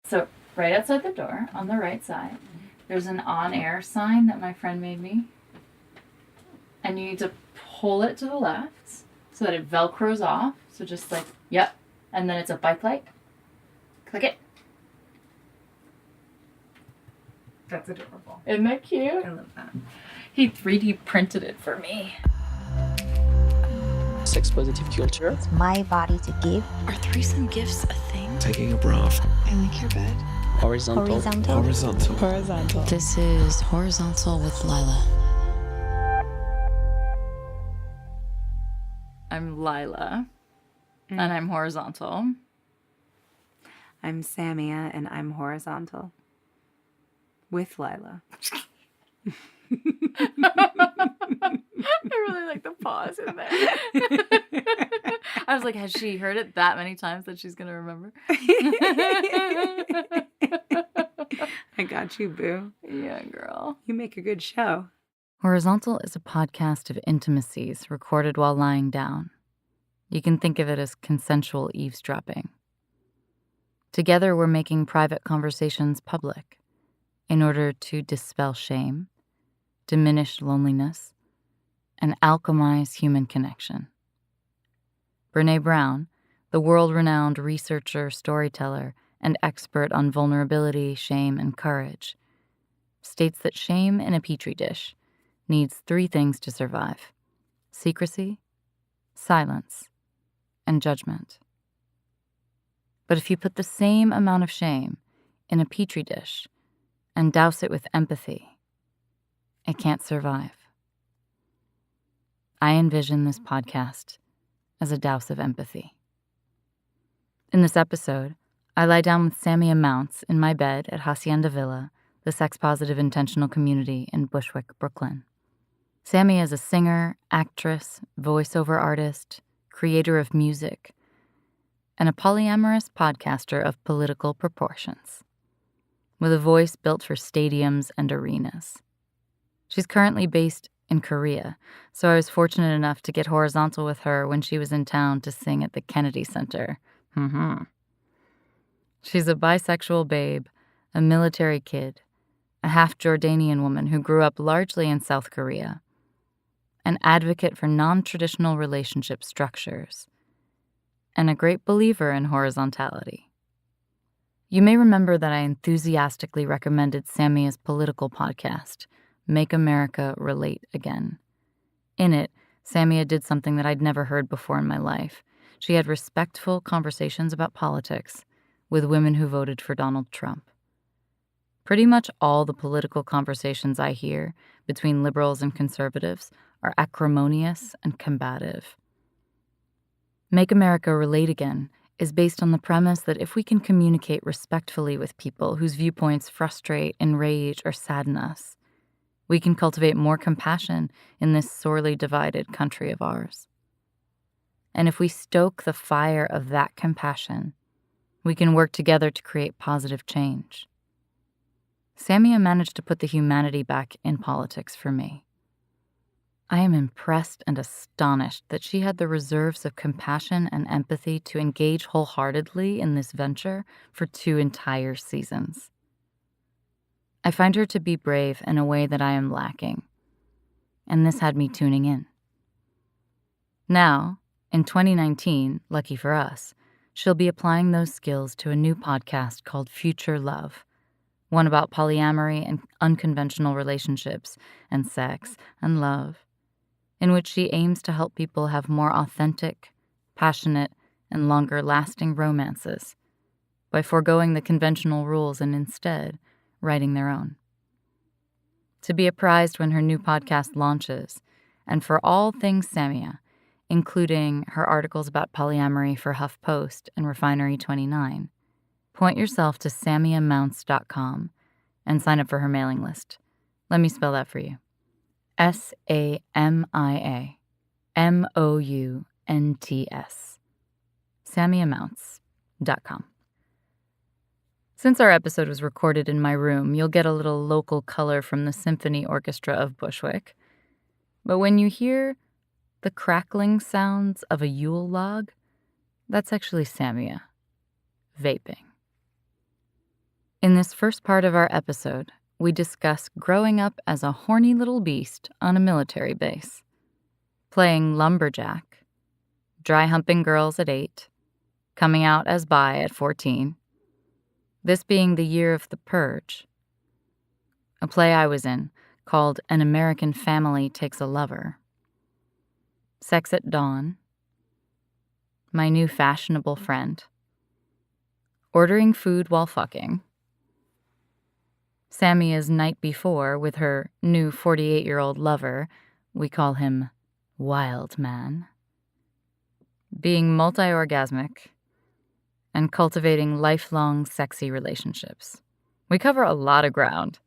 So right outside the door, on the right side, there's an on-air sign that my friend made me. And you need to pull it to the left so that it velcros off. So just like, yep. And then it's a bike light. Click it. That's adorable. Isn't that cute? I love that. He 3D printed it for me. Sex positive culture. It's my body to give. Are threesome gifts a thing? Taking a bra off. I like your bed. Horizontal. Horizontal. This is Horizontal with Lila. I'm Lila, and I'm horizontal. I'm Samia, and I'm horizontal. With Lila. I really like the pause in there. I was like, has she heard it that many times that she's going to remember? I got you, boo. Yeah, girl. You make a good show. Horizontal is a podcast of intimacies recorded while lying down. You can think of it as consensual eavesdropping. Together, we're making private conversations public in order to dispel shame, diminish loneliness, and alchemize human connection. Brene Brown, the world-renowned researcher, storyteller, and expert on vulnerability, shame, and courage, states that shame in a petri dish needs 3 things to survive: secrecy, silence, and judgment. But if you put the same amount of shame in a petri dish and douse it with empathy, it can't survive. I envision this podcast as a douse of empathy. In this episode, I lie down with Samia Mounts in my bed at Hacienda Villa, the sex-positive intentional community in Bushwick, Brooklyn. Samia is a singer, actress, voiceover artist, creator of music, and a polyamorous podcaster of political proportions, with a voice built for stadiums and arenas. She's currently based in Korea, so I was fortunate enough to get horizontal with her when she was in town to sing at the Kennedy Center. She's a bisexual babe, a military kid, a half-Jordanian woman who grew up largely in South Korea, an advocate for nontraditional relationship structures, and a great believer in horizontality. You may remember that I enthusiastically recommended Samia's political podcast, Make America Relate Again. In it, Samia did something that I'd never heard before in my life. She had respectful conversations about politics with women who voted for Donald Trump. Pretty much all the political conversations I hear between liberals and conservatives are acrimonious and combative. Make America Relate Again is based on the premise that if we can communicate respectfully with people whose viewpoints frustrate, enrage, or sadden us, we can cultivate more compassion in this sorely divided country of ours. And if we stoke the fire of that compassion, we can work together to create positive change. Samia managed to put the humanity back in politics for me. I am impressed and astonished that she had the reserves of compassion and empathy to engage wholeheartedly in this venture for 2 entire seasons. I find her to be brave in a way that I am lacking, and this had me tuning in. Now, in 2019, lucky for us, she'll be applying those skills to a new podcast called Future Love, one about polyamory and unconventional relationships and sex and love, in which she aims to help people have more authentic, passionate, and longer-lasting romances by foregoing the conventional rules and instead writing their own. To be apprised when her new podcast launches, and for all things Samia, including her articles about polyamory for HuffPost and Refinery29, point yourself to samiamounts.com and sign up for her mailing list. Let me spell that for you. SAMIAMOUNTS. SamiaMounts.com. Since our episode was recorded in my room, you'll get a little local color from the Symphony Orchestra of Bushwick. But when you hear the crackling sounds of a Yule log, that's actually Samia vaping. In this first part of our episode, we discuss growing up as a horny little beast on a military base, playing lumberjack, dry humping girls at 8, coming out as bi at 14, this being the year of The Purge, a play I was in called An American Family Takes a Lover, sex at dawn, my new fashionable friend, ordering food while fucking, Samia's night before with her new 48-year-old lover, we call him Wild Man, being multi-orgasmic, and cultivating lifelong sexy relationships. We cover a lot of ground.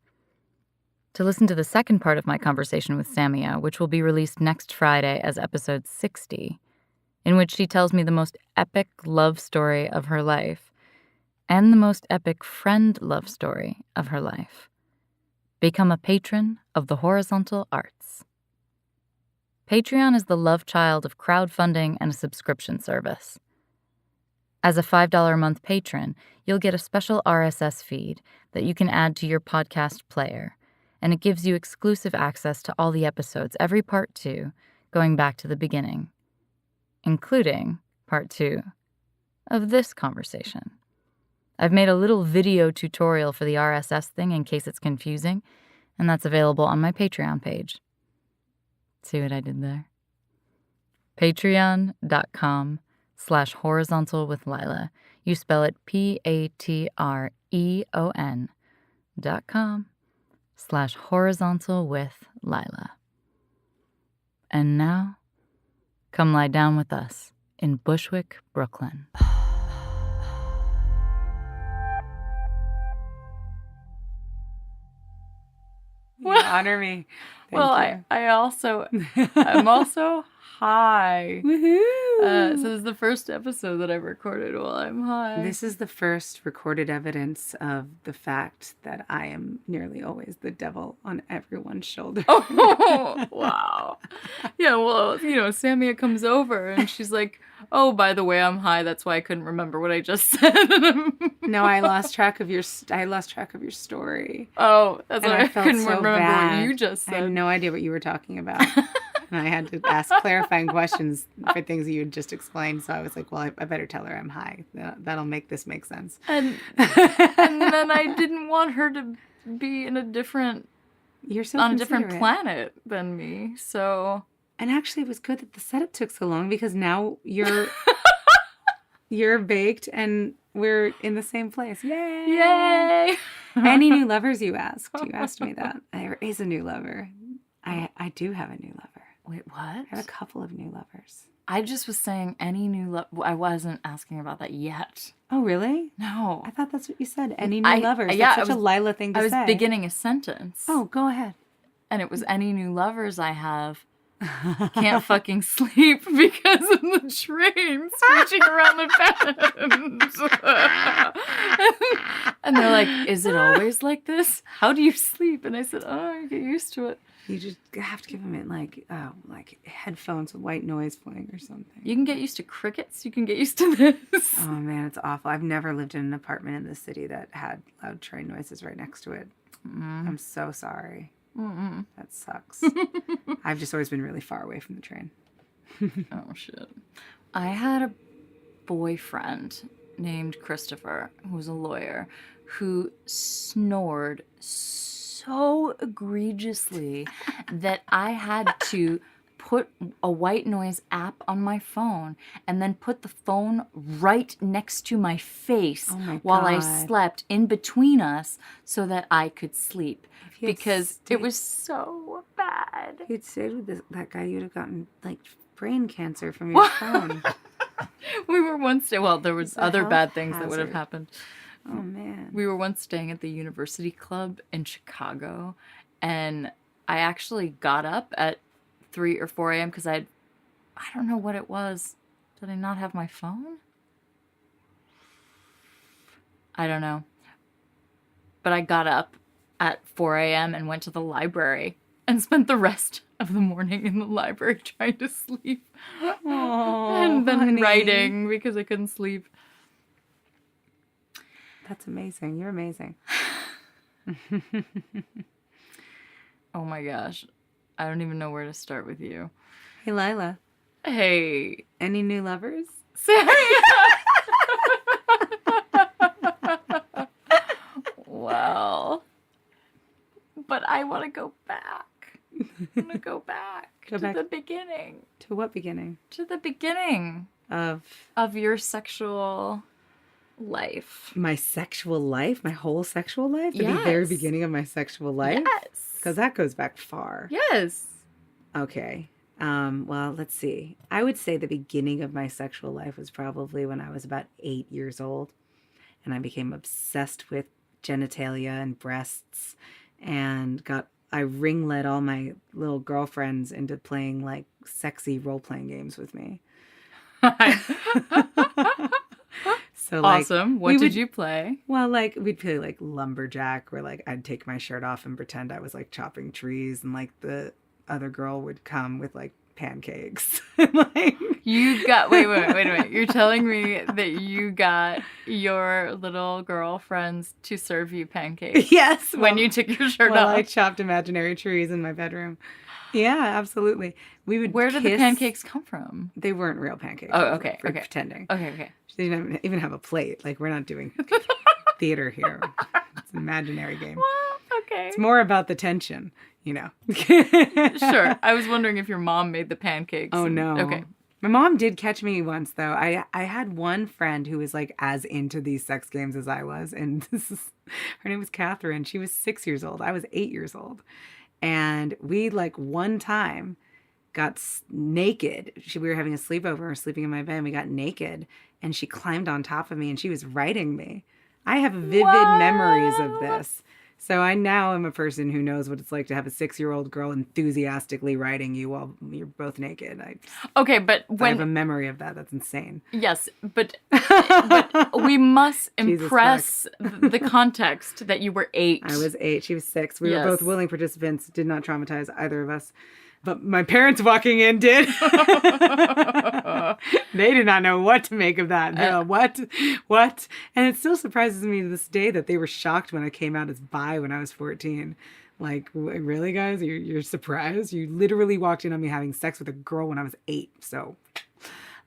To listen to the second part of my conversation with Samia, which will be released next Friday as episode 60, in which she tells me the most epic love story of her life and the most epic friend love story of her life, become a patron of the Horizontal Arts. Patreon is the love child of crowdfunding and a subscription service. As a $5 a month patron, you'll get a special RSS feed that you can add to your podcast player, and it gives you exclusive access to all the episodes, every part 2, going back to the beginning, including part 2 of this conversation. I've made a little video tutorial for the RSS thing in case it's confusing, and that's available on my Patreon page. See what I did there? Patreon.com/horizontal with Lila. You spell it patreon.com/horizontal with Lila. And now, come lie down with us in Bushwick, Brooklyn. You honor me. Thank you. I'm also high. Woohoo! So this is the first episode that I've recorded while I'm high. This is the first recorded evidence of the fact that I am nearly always the devil on everyone's shoulder. Oh, wow. Yeah, well, Samia comes over and she's like, oh, by the way, I'm high. That's why I couldn't remember what I just said. No, I lost track of your story. Oh, that's And why I felt couldn't so remember bad. what you just I had said. no idea what you were talking about. And I had to ask clarifying questions for things that you had just explained. So I was like, well, I better tell her I'm high. That'll make this make sense. And then I didn't want her to be in a different considerate. planet than me. So And actually, it was good that the setup took so long because now you're baked and we're in the same place. Yay! yay! Any new lovers, you asked? You asked me that. There is a new lover. I do have a new lover. Wait, what? I have a couple of new lovers. I just was saying any new love. I wasn't asking about that yet. Oh, really? No. I thought that's what you said. Any new lovers. Yeah, That's such a Lila thing to say. I was beginning a sentence. Oh, go ahead. And it was any new lovers I have. Can't fucking sleep because of the train screeching around the bed. And they're like, is it always like this? How do you sleep? And I said, oh, I get used to it. You just have to give them like headphones with white noise playing or something. You can get used to crickets. You can get used to this. Oh, man, it's awful. I've never lived in an apartment in this city that had loud train noises right next to it. I'm so sorry. Mm-mm. That sucks. I've just always been really far away from the train. Oh, shit. I had a boyfriend named Christopher, who was a lawyer, who snored so egregiously that I had to put a white noise app on my phone and then put the phone right next to my face while I slept in between us so that I could sleep. Because it was so bad. If you'd stayed with that guy, you'd have gotten like brain cancer from your phone. We were once there was other bad things that would have happened. Oh, man. We were once staying at the University Club in Chicago, and I actually got up at 3 or 4 a.m. because I don't know what it was. Did I not have my phone? I don't know. But I got up at 4 a.m. and went to the library and spent the rest of the morning in the library trying to sleep. Oh, and then honey. writing because I couldn't sleep. That's amazing. You're amazing. Oh my gosh. I don't even know where to start with you. Hey, Lila. Hey. Any new lovers? Well, but I want to go back. I want to go back Go to back. the beginning. To what beginning? To the beginning Of your sexual life. my sexual life? My whole sexual life? The very Yes. beginning of my sexual life? Yes. Because that goes back far. Yes. Okay. Well, let's see. I would say the beginning of my sexual life was probably when I was about 8 years old. And I became obsessed with genitalia and breasts. And I ring-led all my little girlfriends into playing like sexy role-playing games with me. So like, Awesome. What did you play? well, like we'd play like lumberjack, where like I'd take my shirt off and pretend I was like chopping trees, and like the other girl would come with like pancakes. Like You got wait a minute. You're telling me that you got your little girlfriends to serve you pancakes yes, when you took your shirt well, off. I chopped imaginary trees in my bedroom. Yeah, absolutely. We would. Where did the kiss- pancakes come from? They weren't real pancakes. Oh, They were okay, for okay. pretending. Okay. They didn't even have a plate. Like we're not doing theater here. It's an imaginary game. Well, okay. It's more about the tension, you know. Sure. I was wondering if your mom made the pancakes. Oh no. Okay. My mom did catch me once though. I had one friend who was like as into these sex games as I was, and her name was Catherine. She was 6 years old. I was 8 years old, and we like one time got naked. We were having a sleepover. We were sleeping in my bed. And we got naked, and she climbed on top of me, and she was riding me. I have vivid memories of this. So I now am a person who knows what it's like to have a 6-year-old girl enthusiastically riding you while you're both naked. Okay, but I have a when memory of that. That's insane. yes, but we must Jesus impress the context that you were 8. I was 8. She was 6. We Yes. were both willing participants. Did not traumatize either of us. But my parents walking in did. They did not know what to make of that. They're like, what? And it still surprises me to this day that they were shocked when I came out as bi when I was 14. Like, really, guys? You're surprised? You literally walked in on me having sex with a girl when I was 8. So,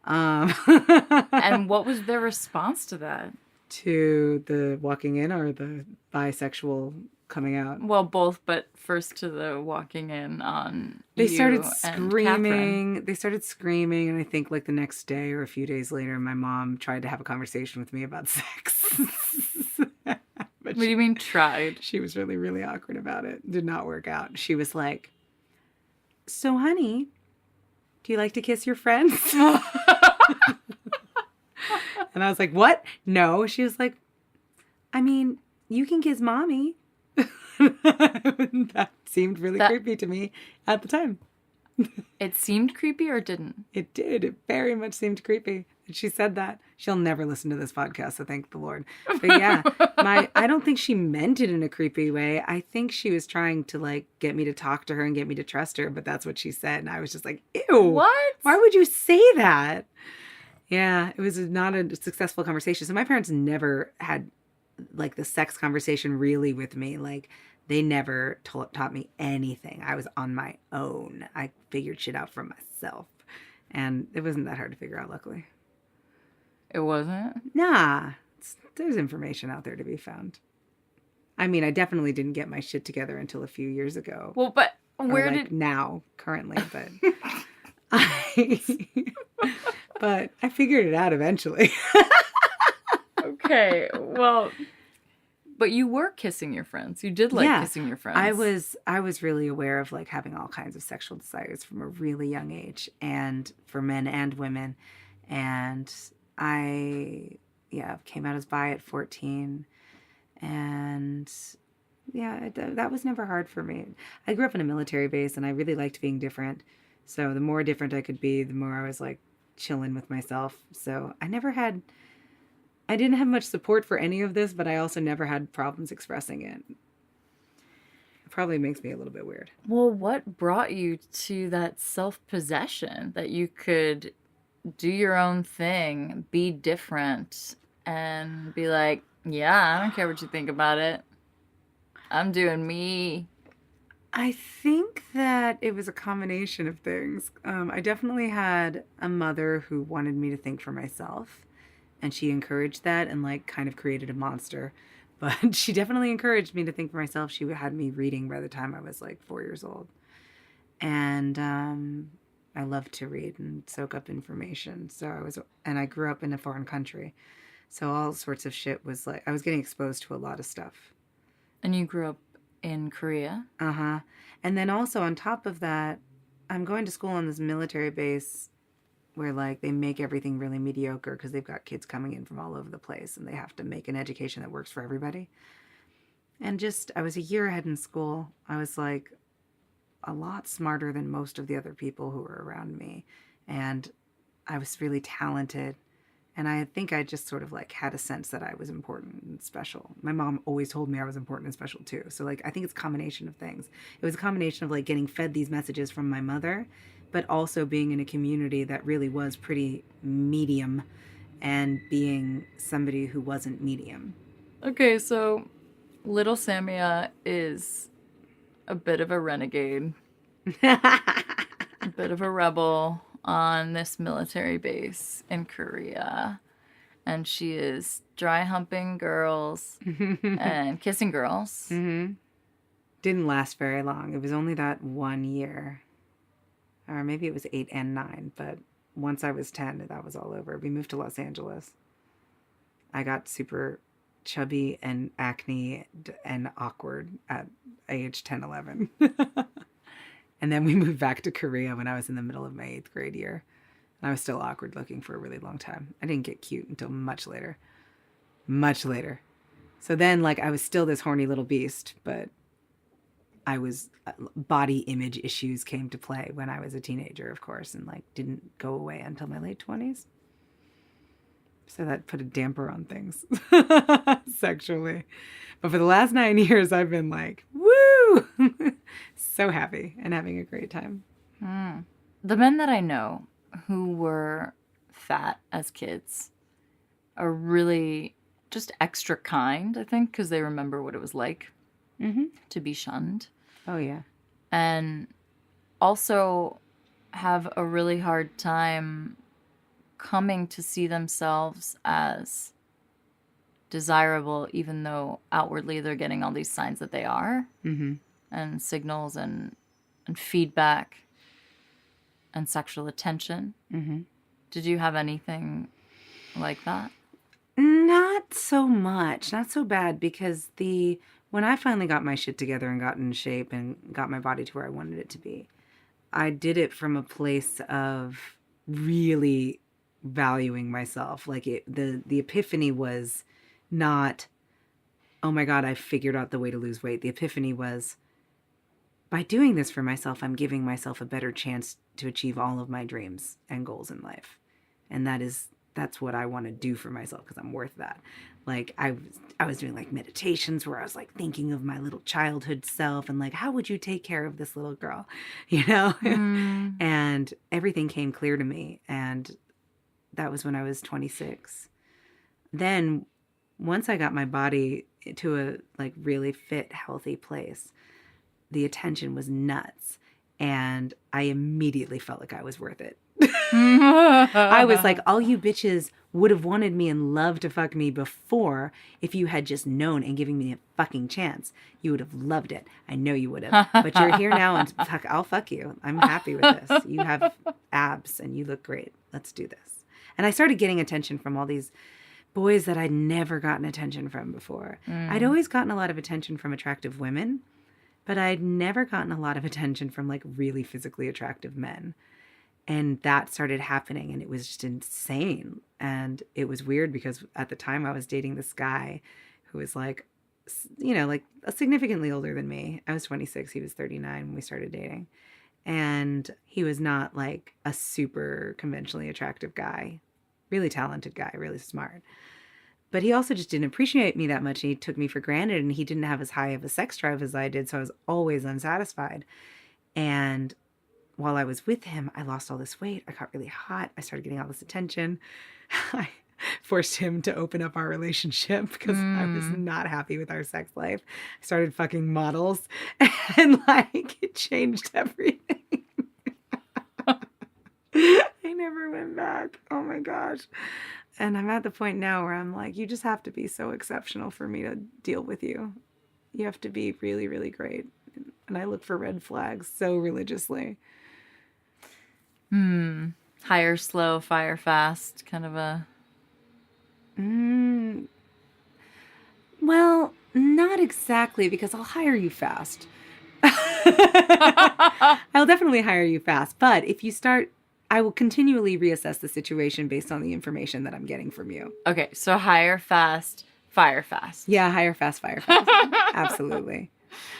And what was their response to that? to the walking in or the bisexual coming out? Well, both, but first to the walking in on They you started and screaming. Catherine. They started screaming, and I think like the next day or a few days later, my mom tried to have a conversation with me about sex. But What do you mean tried? she was really, really awkward about it. Did not work out. She was like, "So, honey, do you like to kiss your friends?" And I was like, "What? No." She was like, "I mean, you can kiss mommy." That seemed really creepy to me at the time. It seemed creepy or didn't? It did. It very much seemed creepy. And she said that. She'll never listen to this podcast, so thank the Lord. But yeah, I don't think she meant it in a creepy way. I think she was trying to like get me to talk to her and get me to trust her, but that's what she said. And I was just like, ew. What? Why would you say that? Yeah, it was not a successful conversation. So my parents never had like the sex conversation really with me. Like they never taught me anything. I was on my own. I figured shit out for myself. And it wasn't that hard to figure out, luckily. It wasn't? Nah, there's information out there to be found. I mean, I definitely didn't get my shit together until a few years ago. Well, but where Or, like, did... now, currently, but but I figured it out eventually. Okay, well... But you were kissing your friends. You did like kissing your friends. I was really aware of like having all kinds of sexual desires from a really young age, and for men and women. And I came out as bi at 14, and that was never hard for me. I grew up in a military base, and I really liked being different. So the more different I could be, the more I was like chilling with myself. So I didn't have much support for any of this, but I also never had problems expressing it. It probably makes me a little bit weird. Well, what brought you to that self-possession that you could do your own thing, be different, and be like, Yeah, I don't care what you think about it. I'm doing me. I think that it was a combination of things. I definitely had a mother who wanted me to think for myself, and she encouraged that and like kind of created a monster. But she definitely encouraged me to think for myself. She had me reading by the time I was like 4 years old. And I loved to read and soak up information. And I grew up in a foreign country. So all sorts of shit was like, I was getting exposed to a lot of stuff. And you grew up in Korea? Uh-huh. And then also on top of that, I'm going to school on this military base where like they make everything really mediocre because they've got kids coming in from all over the place and they have to make an education that works for everybody. And just, I was a year ahead in school. I was like a lot smarter than most of the other people who were around me. And I was really talented. And I think I just sort of like had a sense that I was important and special. My mom always told me I was important and special too. So like I think it's a combination of things. It was a combination of like getting fed these messages from my mother, but also being in a community that really was pretty medium and being somebody who wasn't medium. Okay, so little Samia is a bit of a renegade, a bit of a rebel on this military base in Korea. And she is dry humping girls and kissing girls. Mm-hmm. Didn't last very long. It was only that 1 year. Or maybe it was 8 and 9. But once I was 10, that was all over. We moved to Los Angeles. I got super chubby and acne and awkward at age 10, 11. And then we moved back to Korea when I was in the middle of my 8th grade year. And I was still awkward looking for a really long time. I didn't get cute until much later. Much later. So then, like, I was still this horny little beast, but I was, body image issues came to play when I was a teenager, of course, and, like, didn't go away until my late 20s. So that put a damper on things sexually. But for the last 9 years, I've been like, woo! So happy and having a great time. The men that I know who were fat as kids are really just extra kind, I think, because they remember what it was like to be shunned. Oh, yeah. And also have a really hard time coming to see themselves as desirable, even though outwardly they're getting all these signs that they are, and signals and feedback and sexual attention. Did you have anything like that? Not so much. Not so bad, because when I finally got my shit together and got in shape and got my body to where I wanted it to be, I did it from a place of really valuing myself. Like the epiphany was not, oh my God, I figured out the way to lose weight. The epiphany was, by doing this for myself, I'm giving myself a better chance to achieve all of my dreams and goals in life. And that's what I want to do for myself, because I'm worth that. Like I was doing like meditations where I was like thinking of my little childhood self and like, how would you take care of this little girl? You know? And everything came clear to me. And that was when I was 26. Then once I got my body to a like really fit, healthy place, the attention was nuts. And I immediately felt like I was worth it. I was like, all you bitches would have wanted me and loved to fuck me before if you had just known and given me a fucking chance. You would have loved it. I know you would have. But you're here now and fuck, I'll fuck you. I'm happy with this. You have abs and you look great. Let's do this. And I started getting attention from all these boys that I'd never gotten attention from before. I'd always gotten a lot of attention from attractive women, but I'd never gotten a lot of attention from like really physically attractive men. And that started happening, and it was just insane. And it was weird because at the time I was dating this guy who was like, you know, like significantly older than me. I was 26, he was 39 when we started dating. And he was not like a super conventionally attractive guy, really talented guy, really smart. But he also just didn't appreciate me that much. He took me for granted, and he didn't have as high of a sex drive as I did. So I was always unsatisfied. And while I was with him, I lost all this weight. I got really hot. I started getting all this attention. forced him to open up our relationship because I was not happy with our sex life. I started fucking models and like it changed everything. I never went back. Oh my gosh. And I'm at the point now where I'm like, you just have to be so exceptional for me to deal with you. You have to be really, really great. And I look for red flags so religiously. Hire slow, fire fast, kind of a... Well, not exactly, because I'll hire you fast. I'll definitely hire you fast. But if you start, I will continually reassess the situation based on the information that I'm getting from you. Okay, so hire fast, fire fast. Yeah, hire fast, fire fast. Absolutely.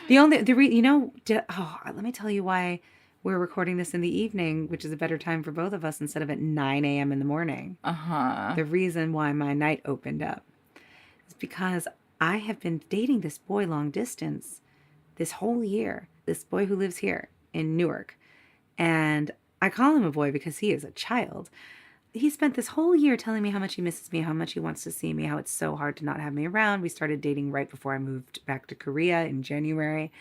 Let me tell you why we're recording this in the evening, which is a better time for both of us instead of at 9 a.m. in the morning. The reason why my night opened up is because I have been dating this boy long distance this whole year. This boy who lives here in Newark. And I call him a boy because he is a child. He spent this whole year telling me how much he misses me, how much he wants to see me, how it's so hard to not have me around. We started dating right before I moved back to Korea in January.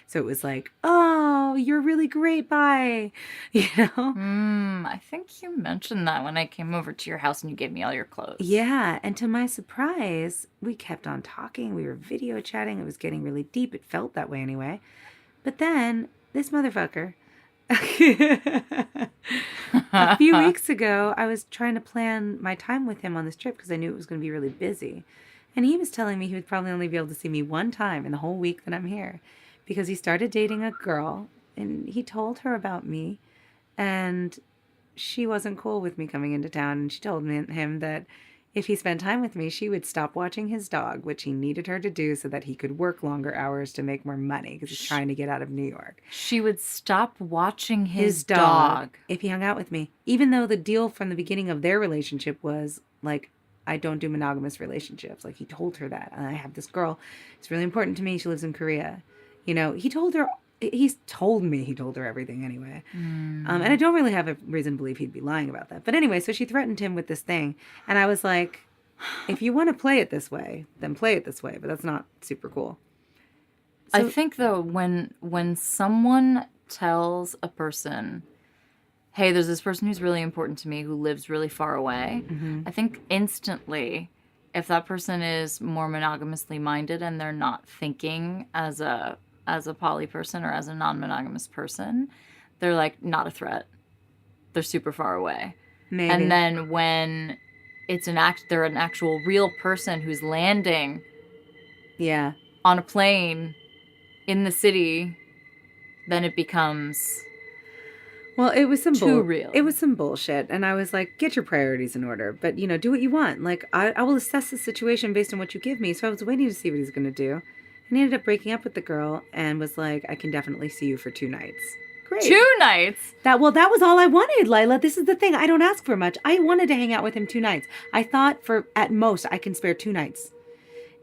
So it was like, oh, you're really great, bye. You know? I think you mentioned that when I came over to your house and you gave me all your clothes. Yeah, and to my surprise, we kept on talking. We were video chatting. It was getting really deep. It felt that way anyway. But then this motherfucker... A few weeks ago, I was trying to plan my time with him on this trip because I knew it was going to be really busy. And he was telling me he would probably only be able to see me one time in the whole week that I'm here because he started dating a girl and he told her about me and she wasn't cool with me coming into town. And she told him that if he spent time with me, she would stop watching his dog, which he needed her to do so that he could work longer hours to make more money because he's trying to get out of New York. She would stop watching his dog if he hung out with me, even though the deal from the beginning of their relationship was like, I don't do monogamous relationships. Like he told her that. And I have this girl. It's really important to me. She lives in Korea. You know, he told her everything anyway. And I don't really have a reason to believe he'd be lying about that. But anyway, so she threatened him with this thing. And I was like, if you want to play it this way, then play it this way. But that's not super cool. So, I think, though, when someone tells a person, hey, there's this person who's really important to me who lives really far away, I think instantly, if that person is more monogamously minded and they're not thinking as a poly person or as a non-monogamous person, they're like not a threat. They're super far away. maybe. And then when it's they're an actual real person who's landing Yeah. on a plane in the city, then it becomes Well, it was some too real. It was some bullshit, and I was like, "Get your priorities in order." But do what you want. Like, I will assess the situation based on what you give me. So I was waiting to see what he's gonna do, and he ended up breaking up with the girl and was like, "I can definitely see you for 2 nights." Great. 2 nights. That was all I wanted, Lila. This is the thing. I don't ask for much. I wanted to hang out with him 2 nights. I thought for at most I can spare 2 nights.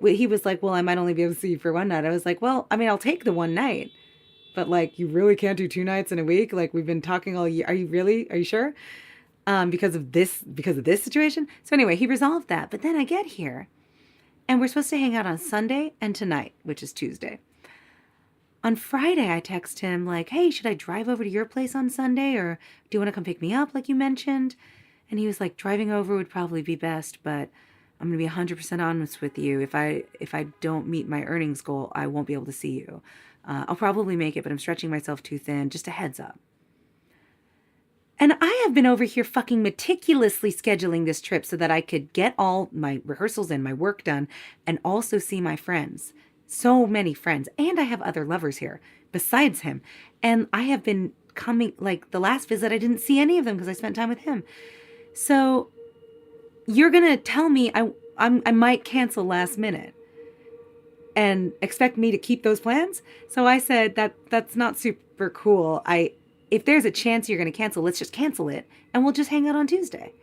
He was like, "Well, I might only be able to see you for 1 night." I was like, "Well, I mean, I'll take the 1 night." But, like, you really can't do 2 nights in a week? Like, we've been talking all year. Are you sure? Because of this situation? So anyway, he resolved that. But then I get here, and we're supposed to hang out on Sunday and tonight, which is Tuesday. On Friday, I text him, like, "Hey, should I drive over to your place on Sunday? Or do you want to come pick me up, like you mentioned?" And he was like, "Driving over would probably be best, but I'm going to be 100% honest with you. If I don't meet my earnings goal, I won't be able to see you. I'll probably make it, but I'm stretching myself too thin. Just a heads up." And I have been over here fucking meticulously scheduling this trip so that I could get all my rehearsals and my work done and also see my friends. So many friends. And I have other lovers here besides him. And I have been coming, like the last visit, I didn't see any of them because I spent time with him. So you're going to tell me I might cancel last minute and expect me to keep those plans? So I said that's not super cool. If there's a chance you're going to cancel, let's just cancel it and we'll just hang out on Tuesday.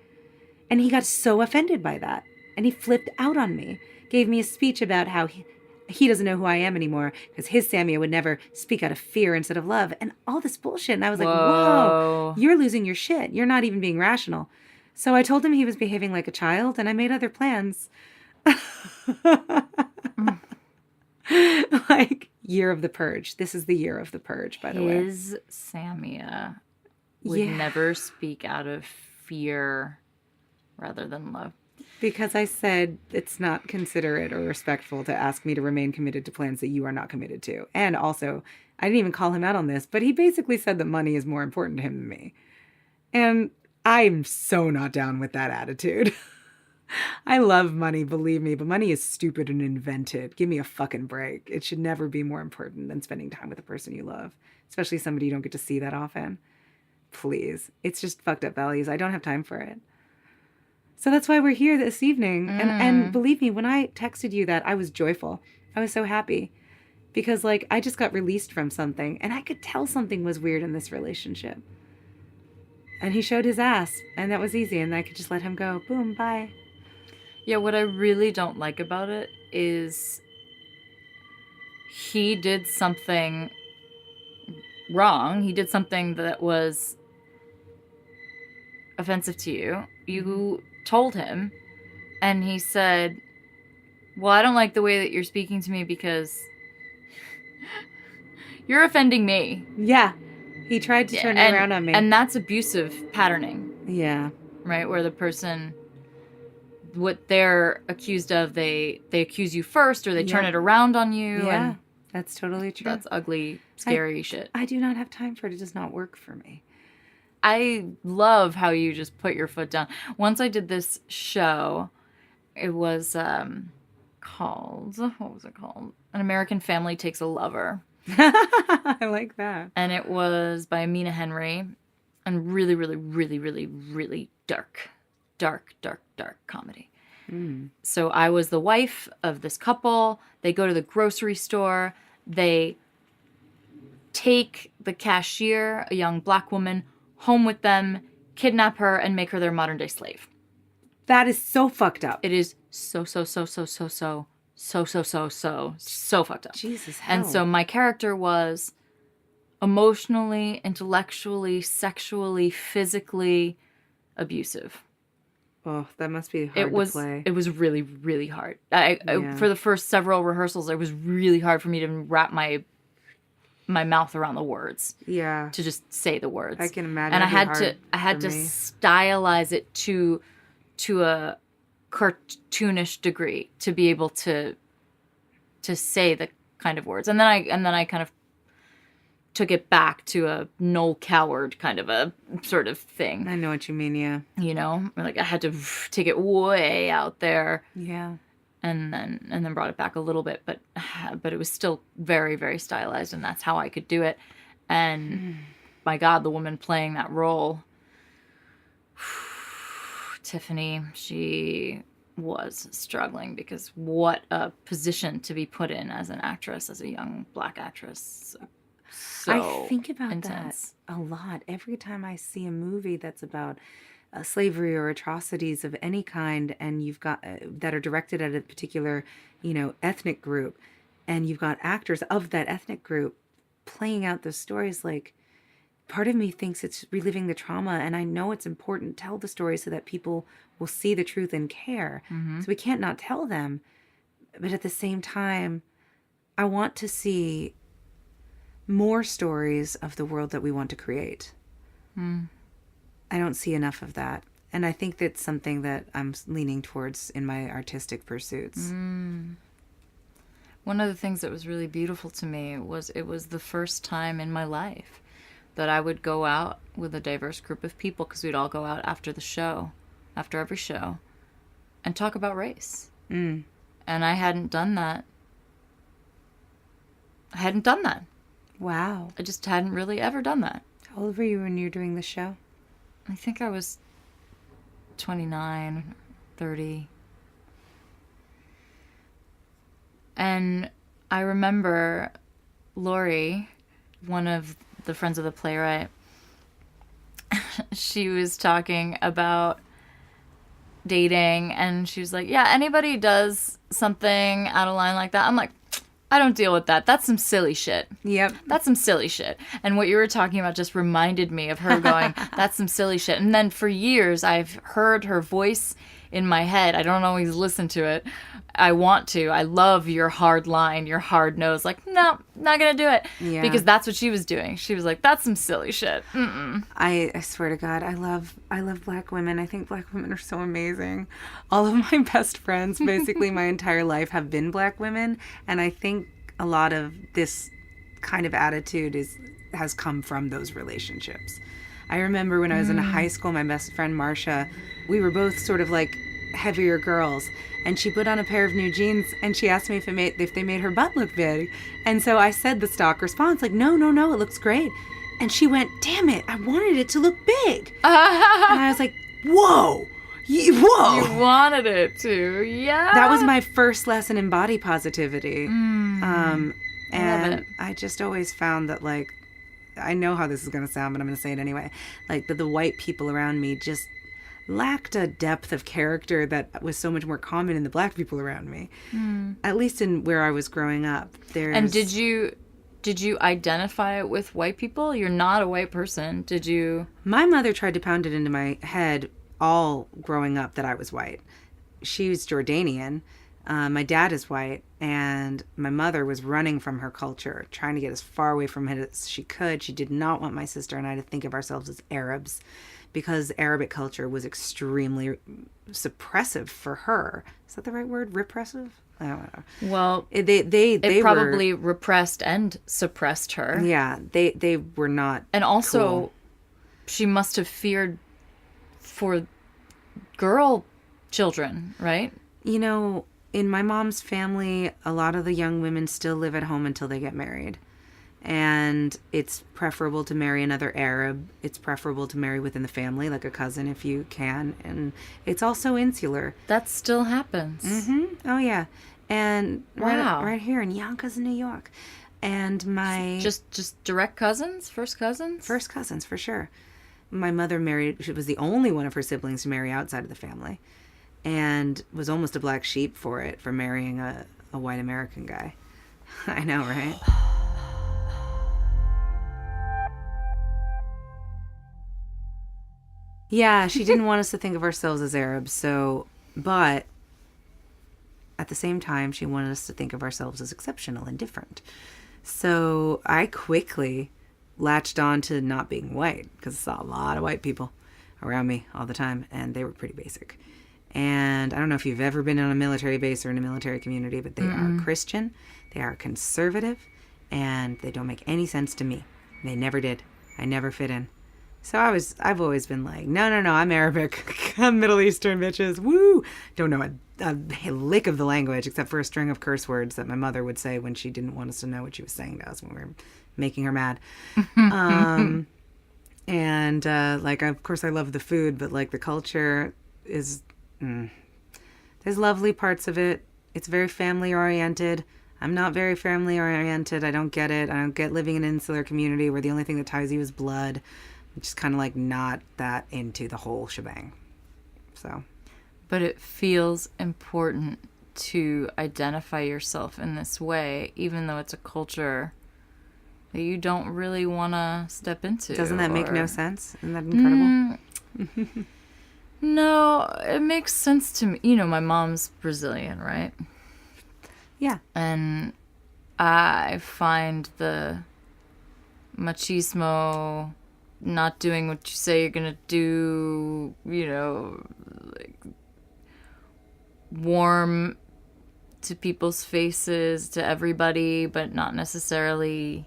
And he got so offended by that. And he flipped out on me, gave me a speech about how he doesn't know who I am anymore because his Samia would never speak out of fear instead of love and all this bullshit. And I was like, whoa, you're losing your shit. You're not even being rational. So I told him he was behaving like a child, and I made other plans. Like, year of the purge. This is the year of the purge, by the way. His Samia would Yeah. never speak out of fear rather than love. Because I said it's not considerate or respectful to ask me to remain committed to plans that you are not committed to. And also, I didn't even call him out on this, but he basically said that money is more important to him than me. And I'm so not down with that attitude. I love money, believe me, but money is stupid and invented. Give me a fucking break. It should never be more important than spending time with a person you love, especially somebody you don't get to see that often. Please. It's just fucked up values. I don't have time for it. So that's why we're here this evening. And believe me, when I texted you that, I was joyful. I was so happy because, like, I just got released from something and I could tell something was weird in this relationship. And he showed his ass, and that was easy, and I could just let him go. Boom, bye. Yeah, what I really don't like about it is he did something wrong. He did something that was offensive to you. You told him, and he said, well, I don't like the way that you're speaking to me because you're offending me. Yeah. He tried to turn it around on me. And that's abusive patterning. Yeah. Right? Where the person, what they're accused of, they accuse you first, or they turn it around on you. Yeah, and that's totally true. that's ugly, scary shit. I do not have time for it. It does not work for me. I love how you just put your foot down. Once I did this show, it was called, what was it called? An American Family Takes a Lover. I like that. And it was by Amina Henry, and really, really, really, really, really dark comedy. So I was the wife of this couple. They go to the grocery store. They take the cashier, a young black woman, home with them, kidnap her, and make her their modern day slave. That is so fucked up. It is so fucked up. Jesus, hell. And so my character was emotionally, intellectually, sexually, physically abusive. Oh, that must be hard to play. It was really, really hard. I for the first several rehearsals, it was really hard for me to wrap my mouth around the words. Yeah. To just say the words. I can imagine. And I had to stylize it to a cartoonish degree to be able to say the kind of words. And then I kind of took it back to a Noel Coward kind of a sort of thing. I know what you mean, yeah. You know, like I had to take it way out there. Yeah. And then brought it back a little bit, but it was still very, very stylized, and that's how I could do it. And my God, the woman playing that role, Tiffany, she was struggling because what a position to be put in as an actress, as a young black actress. So I think about intense. that a lot. Every time I see a movie that's about slavery or atrocities of any kind, and you've got that are directed at a particular, ethnic group, and you've got actors of that ethnic group playing out those stories, like, part of me thinks it's reliving the trauma, and I know it's important to tell the story so that people will see the truth and care. So we can't not tell them. But at the same time, I want to see more stories of the world that we want to create. I don't see enough of that. And I think that's something that I'm leaning towards in my artistic pursuits. One of the things that was really beautiful to me was it was the first time in my life that I would go out with a diverse group of people, because we'd all go out after the show, after every show, and talk about race. And I hadn't done that. Wow. I just hadn't really ever done that. How old were you when you were doing the show? I think I was 29, 30. And I remember Lori, one of the friends of the playwright, she was talking about dating, and she was like, yeah, anybody does something out of line like that, I'm like, I don't deal with that. That's some silly shit. Yep. That's some silly shit. And what you were talking about just reminded me of her going, that's some silly shit. And then for years, I've heard her voice in my head. I don't always listen to it. I want to. I love your hard line, your hard nose. Like, no, not going to do it. Yeah. Because that's what she was doing. She was like, that's some silly shit. I swear to God, I love Black women. I think Black women are so amazing. All of my best friends, basically my entire life, have been Black women. And I think a lot of this kind of attitude has come from those relationships. I remember when I was in high school, my best friend Marcia, we were both sort of like heavier girls, and she put on a pair of new jeans and she asked me if they made her butt look big. And so I said the stock response, like, no, it looks great. And she went, damn it, I wanted it to look big. And I was like, whoa. Whoa. You wanted it to, yeah. That was my first lesson in body positivity. And I just always found that, like, I know how this is going to sound, but I'm going to say it anyway. Like, that the white people around me just lacked a depth of character that was so much more common in the Black people around me. At least in where I was growing up. And did you identify it with white people? You're not a white person. Did you? My mother tried to pound it into my head all growing up that I was white. She was Jordanian. My dad is white, and my mother was running from her culture, trying to get as far away from it as she could. She did not want my sister and I to think of ourselves as Arabs, because Arabic culture was extremely suppressive for her. Is that the right word? Repressive? I don't know. Well, they probably repressed and suppressed her. Yeah, they were not. And also, cool. She must have feared for girl children, right? You know, in my mom's family, a lot of the young women still live at home until they get married. And it's preferable to marry another Arab. It's preferable to marry within the family, like a cousin if you can. And it's also insular. That still happens. Mm-hmm. Oh, yeah. And wow. right here in Yonkers, New York. And my... Just direct cousins? First cousins? First cousins, for sure. My mother married... She was the only one of her siblings to marry outside of the family. And was almost a black sheep for it, for marrying a white American guy. I know, right? Yeah, she didn't want us to think of ourselves as Arabs, so, but at the same time, she wanted us to think of ourselves as exceptional and different. So I quickly latched on to not being white, because I saw a lot of white people around me all the time, and they were pretty basic. And I don't know if you've ever been on a military base or in a military community, but they are Christian, they are conservative, and they don't make any sense to me. They never did. I never fit in. So I've always been like, no, I'm Arabic. I'm Middle Eastern, bitches. Woo! Don't know a lick of the language except for a string of curse words that my mother would say when she didn't want us to know what she was saying to us when we were making her mad. Like, of course, I love the food, but like the culture is, there's lovely parts of it. It's very family oriented. I'm not very family oriented. I don't get it. I don't get living in an insular community where the only thing that ties you is blood. I'm just kind of like not that into the whole shebang. So. But it feels important to identify yourself in this way, even though it's a culture that you don't really want to step into. Doesn't that make no sense? Isn't that incredible? No, it makes sense to me. You know, my mom's Brazilian, right? Yeah. And I find the machismo, not doing what you say you're gonna do, you know, like warm to people's faces, to everybody, but not necessarily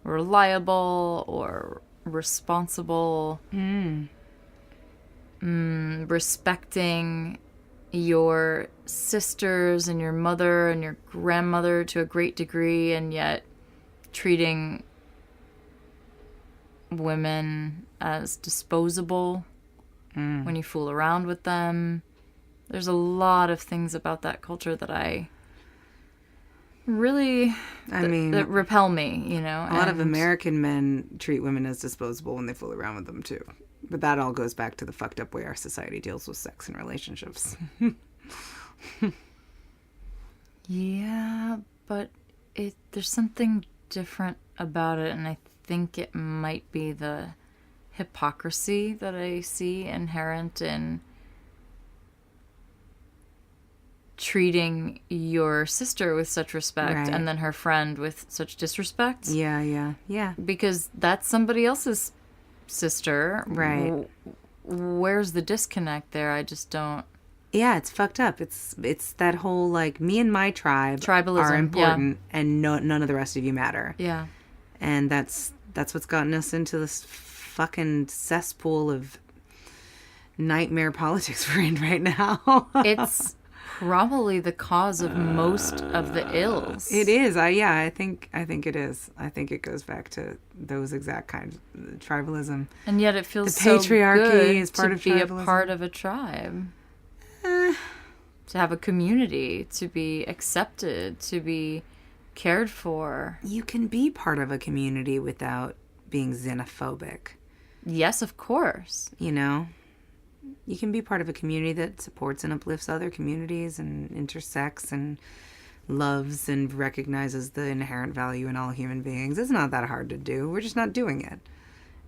reliable or responsible. Respecting your sisters and your mother and your grandmother to a great degree, and yet treating women as disposable when you fool around with them. There's a lot of things about that culture that I really that repel me, you know. A lot of American men treat women as disposable when they fool around with them too. But that all goes back to the fucked up way our society deals with sex and relationships. Yeah, but there's something different about it, and I think it might be the hypocrisy that I see inherent in treating your sister with such respect Right. and then her friend with such disrespect. Yeah. Because that's somebody else's sister. Right. Where's the disconnect there? I just don't. Yeah, it's fucked up. It's that whole, like, me and my tribe Tribalism, are important, yeah. and none of the rest of you matter. Yeah. And that's what's gotten us into this fucking cesspool of nightmare politics we're in right now. It's probably the cause of most of the ills. It is. I think it is. I think it goes back to those exact kinds of tribalism. And yet it feels The so patriarchy good is part to of be a tribalism. part of a tribe. To have a community, to be accepted, to be cared for. You can be part of a community without being xenophobic. Yes, of course. You know? You can be part of a community that supports and uplifts other communities and intersects and loves and recognizes the inherent value in all human beings. It's not that hard to do. We're just not doing it.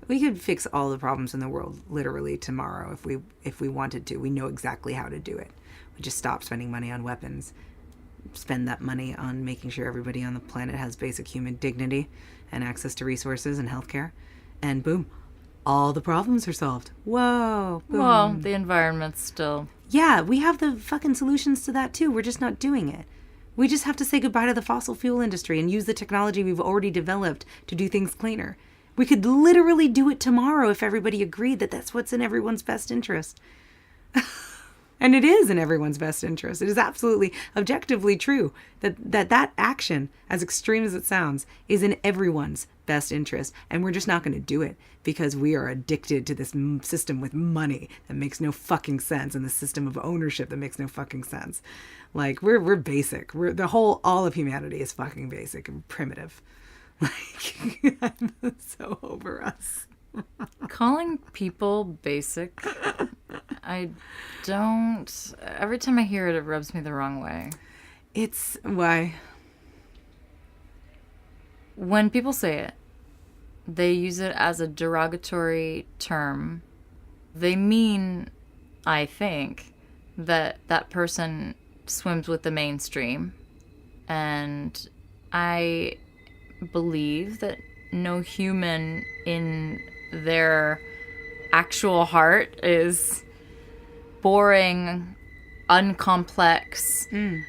We could fix all the problems in the world literally tomorrow if we wanted to. We know exactly how to do it. We just stop spending money on weapons. Spend that money on making sure everybody on the planet has basic human dignity and access to resources and healthcare. And boom, all the problems are solved. Whoa. Boom. Well, the environment's still... Yeah, we have the fucking solutions to that too. We're just not doing it. We just have to say goodbye to the fossil fuel industry and use the technology we've already developed to do things cleaner. We could literally do it tomorrow if everybody agreed that that's what's in everyone's best interest. And it is in everyone's best interest. It is absolutely, objectively true that action, as extreme as it sounds, is in everyone's best interest. And we're just not going to do it because we are addicted to this system with money that makes no fucking sense, and the system of ownership that makes no fucking sense. Like, we're basic. All of humanity is fucking basic and primitive. Like, I'm so over us. Calling people basic, I don't... Every time I hear it, it rubs me the wrong way. It's... Why? When people say it, they use it as a derogatory term. They mean, I think, that that person swims with the mainstream. And I believe that no human in their actual heart is boring, uncomplex,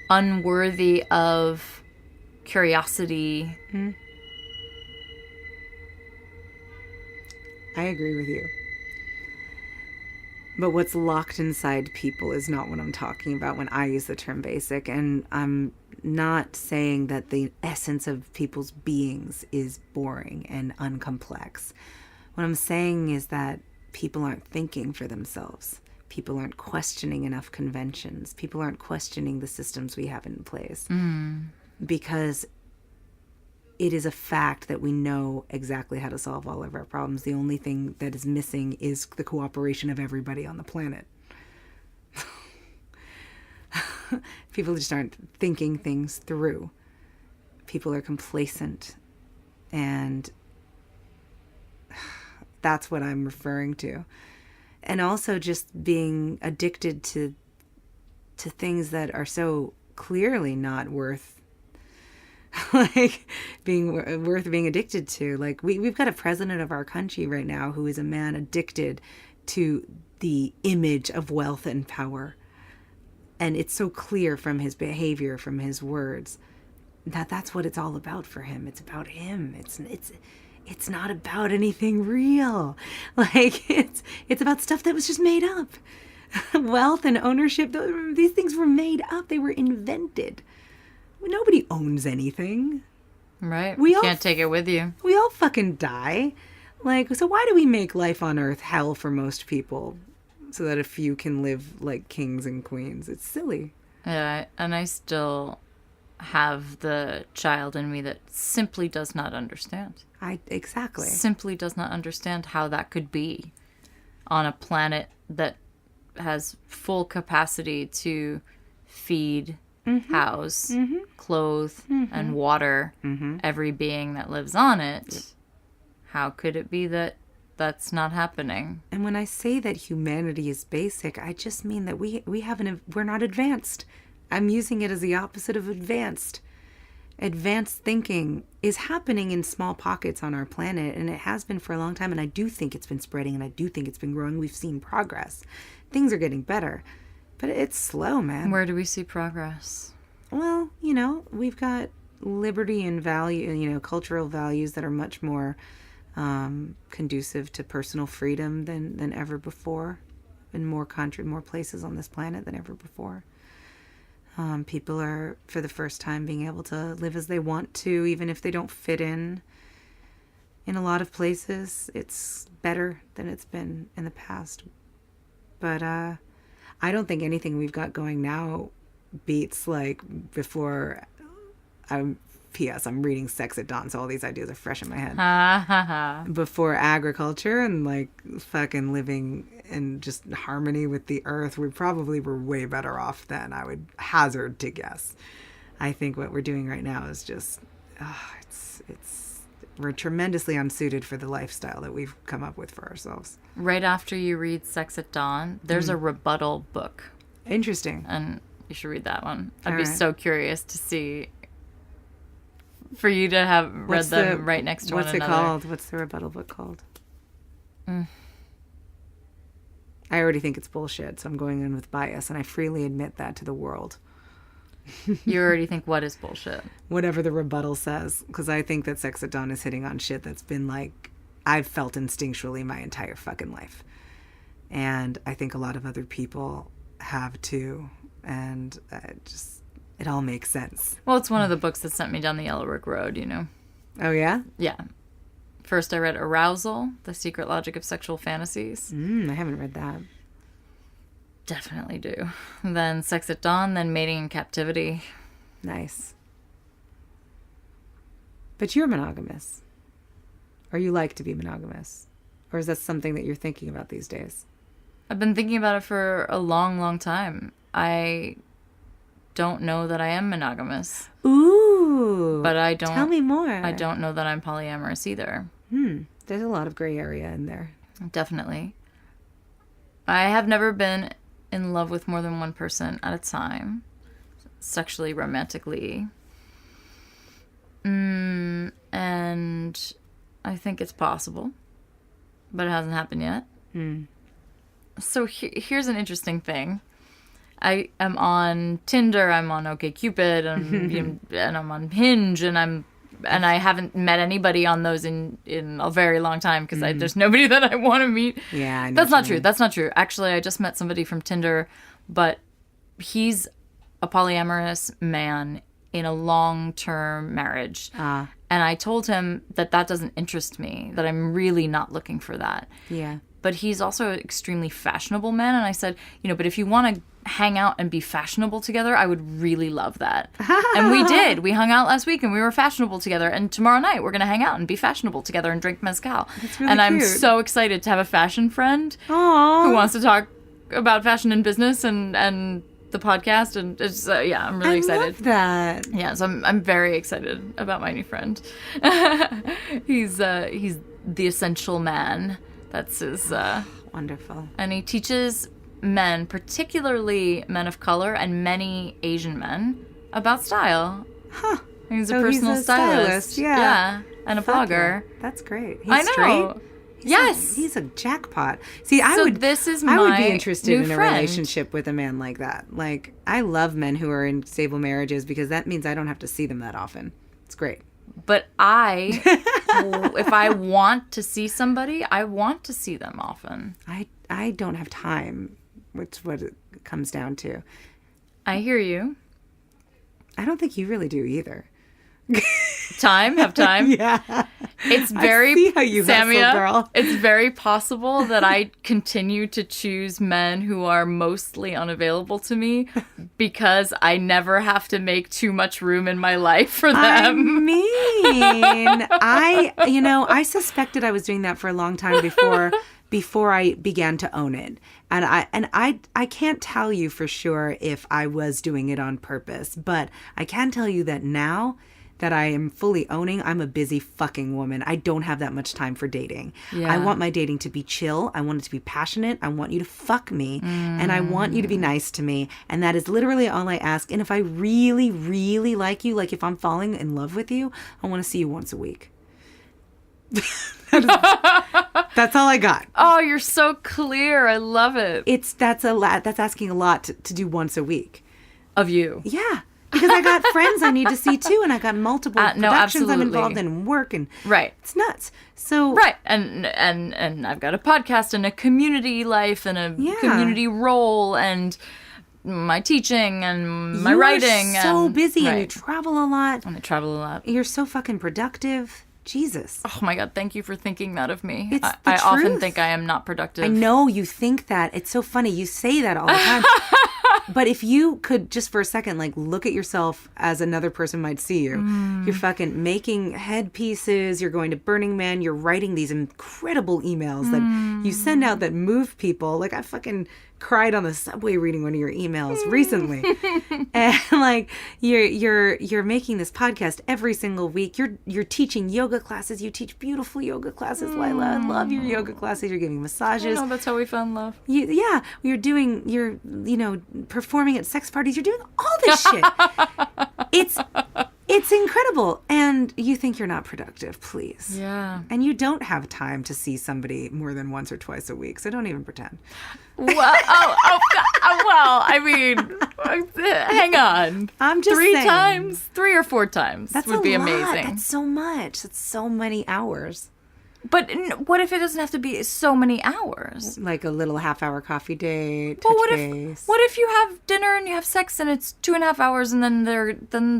unworthy of curiosity. I agree with you. But what's locked inside people is not what I'm talking about when I use the term basic. And I'm not saying that the essence of people's beings is boring and uncomplex. What I'm saying is that people aren't thinking for themselves. People aren't questioning enough conventions. People aren't questioning the systems we have in place. Because it is a fact that we know exactly how to solve all of our problems. The only thing that is missing is the cooperation of everybody on the planet. People just aren't thinking things through. People are complacent. And that's what I'm referring to. And also just being addicted to things that are so clearly not worth like worth being addicted to. Like we've got a president of our country right now who is a man addicted to the image of wealth and power. And it's so clear from his behavior, from his words, that that's what it's all about for him. It's about him. It's not about anything real. Like it's about stuff that was just made up. Wealth and ownership, these things were made up. They were invented. Nobody owns anything. Right. You can't take it with you. We all fucking die. Like, so why do we make life on Earth hell for most people? So that a few can live like kings and queens. It's silly. Yeah, and I still have the child in me that simply does not understand. Exactly. Simply does not understand how that could be on a planet that has full capacity to feed house, clothe, and water every being that lives on it, how could it be that that's not happening? And when I say that humanity is basic, I just mean that we're not advanced. I'm using it as the opposite of advanced. Advanced thinking is happening in small pockets on our planet, and it has been for a long time, and I do think it's been spreading, and I do think it's been growing. We've seen progress. Things are getting better, but it's slow, man. Where do we see progress? Well, we've got liberty and value, cultural values that are much more conducive to personal freedom than ever before, in more places on this planet than ever before. People are, for the first time, being able to live as they want to, even if they don't fit in. In a lot of places, it's better than it's been in the past. But I don't think anything we've got going now beats like before. P.S. I'm reading Sex at Dawn, so all these ideas are fresh in my head. Before agriculture and like fucking living in just harmony with the earth, we probably were way better off then, I would hazard to guess. I think what we're doing right now is just, we're tremendously unsuited for the lifestyle that we've come up with for ourselves. Right after you read Sex at Dawn, there's a rebuttal book. Interesting. And you should read that one. I'd be so curious to see, for you to have read them right next to one another. What's it called? What's the rebuttal book called? I already think it's bullshit, so I'm going in with bias, and I freely admit that to the world. You already think what is bullshit? Whatever the rebuttal says, because I think that Sex at Dawn is hitting on shit that's been like, I've felt instinctually my entire fucking life. And I think a lot of other people have too, and it all makes sense. Well, it's one of the books that sent me down the yellow brick road, Oh, yeah? Yeah. First, I read Arousal, The Secret Logic of Sexual Fantasies. I haven't read that. Definitely do. Then Sex at Dawn, then Mating in Captivity. Nice. But you're monogamous. Or you like to be monogamous. Or is that something that you're thinking about these days? I've been thinking about it for a long, long time. I don't know that I am monogamous. Ooh. But I don't... Tell me more. I don't know that I'm polyamorous either. There's a lot of gray area in there. Definitely. I have never been in love with more than one person at a time, sexually, romantically. And I think it's possible, but it hasn't happened yet. So here's an interesting thing. I am on Tinder, I'm on OkCupid, and I'm on Hinge, and I haven't met anybody on those in a very long time because there's nobody that I want to meet. Yeah, I know That's not true. That's not true. Actually, I just met somebody from Tinder, but he's a polyamorous man in a long-term marriage. And I told him that doesn't interest me, that I'm really not looking for that. Yeah. But he's also an extremely fashionable man. And I said, but if you want to hang out and be fashionable together, I would really love that. And we did. We hung out last week and we were fashionable together. And tomorrow night we're going to hang out and be fashionable together and drink mezcal. That's really and I'm cute. so excited to have a fashion friend Aww. who wants to talk about fashion and business and the podcast. And it's, I'm really excited. I love that. Yeah, so I'm very excited about my new friend. He's the essential man. That's his... Wonderful. And he teaches men, particularly men of color and many Asian men, about style. Huh. He's a personal stylist. Yeah. And a Fuck blogger. yeah. That's great. He's I know. straight? Yes. He's a jackpot. See, I would be interested new in a friend. relationship with a man like that. Like, I love men who are in stable marriages because that means I don't have to see them that often. It's great. But if I want to see somebody, I want to see them often. I don't have time, which is what it comes down to. I hear you. I don't think you really do either. Have time? Yeah. It's very, I see how you hustle, Samia, girl. it's very possible that I continue to choose men who are mostly unavailable to me because I never have to make too much room in my life for them. I mean, I suspected I was doing that for a long time before I began to own it. And I can't tell you for sure if I was doing it on purpose, but I can tell you that now that I am fully owning, I'm a busy fucking woman. I don't have that much time for dating. Yeah. I want my dating to be chill. I want it to be passionate. I want you to fuck me. And I want you to be nice to me. And that is literally all I ask. And if I really, really like you, like if I'm falling in love with you, I want to see you once a week. That's all I got. Oh, you're so clear. I love it. That's a lot. That's asking a lot to do once a week. Of you. Yeah. Because I got friends I need to see too, and I got multiple productions I'm involved in and work, and right. It's nuts. So right, and I've got a podcast and a community life and a community role and my teaching and my writing. You're so and, busy right. and you travel a lot. And I travel a lot. You're so fucking productive. Jesus. Oh my God, thank you for thinking that of me. It's I the often truth. think I am not productive. I know you think that. It's so funny. You say that all the time. But if you could just for a second, like, look at yourself as another person might see you. You're fucking making headpieces. You're going to Burning Man. You're writing these incredible emails that you send out that move people. Like, I fucking cried on the subway reading one of your emails recently. And like you're making this podcast every single week. You're teaching yoga classes. You teach beautiful yoga classes, Lila. I love your yoga classes. You're giving massages. I know, that's how we fell in love. You're performing at sex parties. You're doing all this shit. It's incredible. And you think you're not productive, please. Yeah. And you don't have time to see somebody more than once or twice a week, so don't even pretend. Well, I mean, hang on. I'm just saying. 3 or 4 times would be amazing. That's so much. That's so many hours. But what if it doesn't have to be so many hours? Like a little half-hour coffee date, Well, touch base. what if you have dinner and you have sex and it's 2.5 hours and then they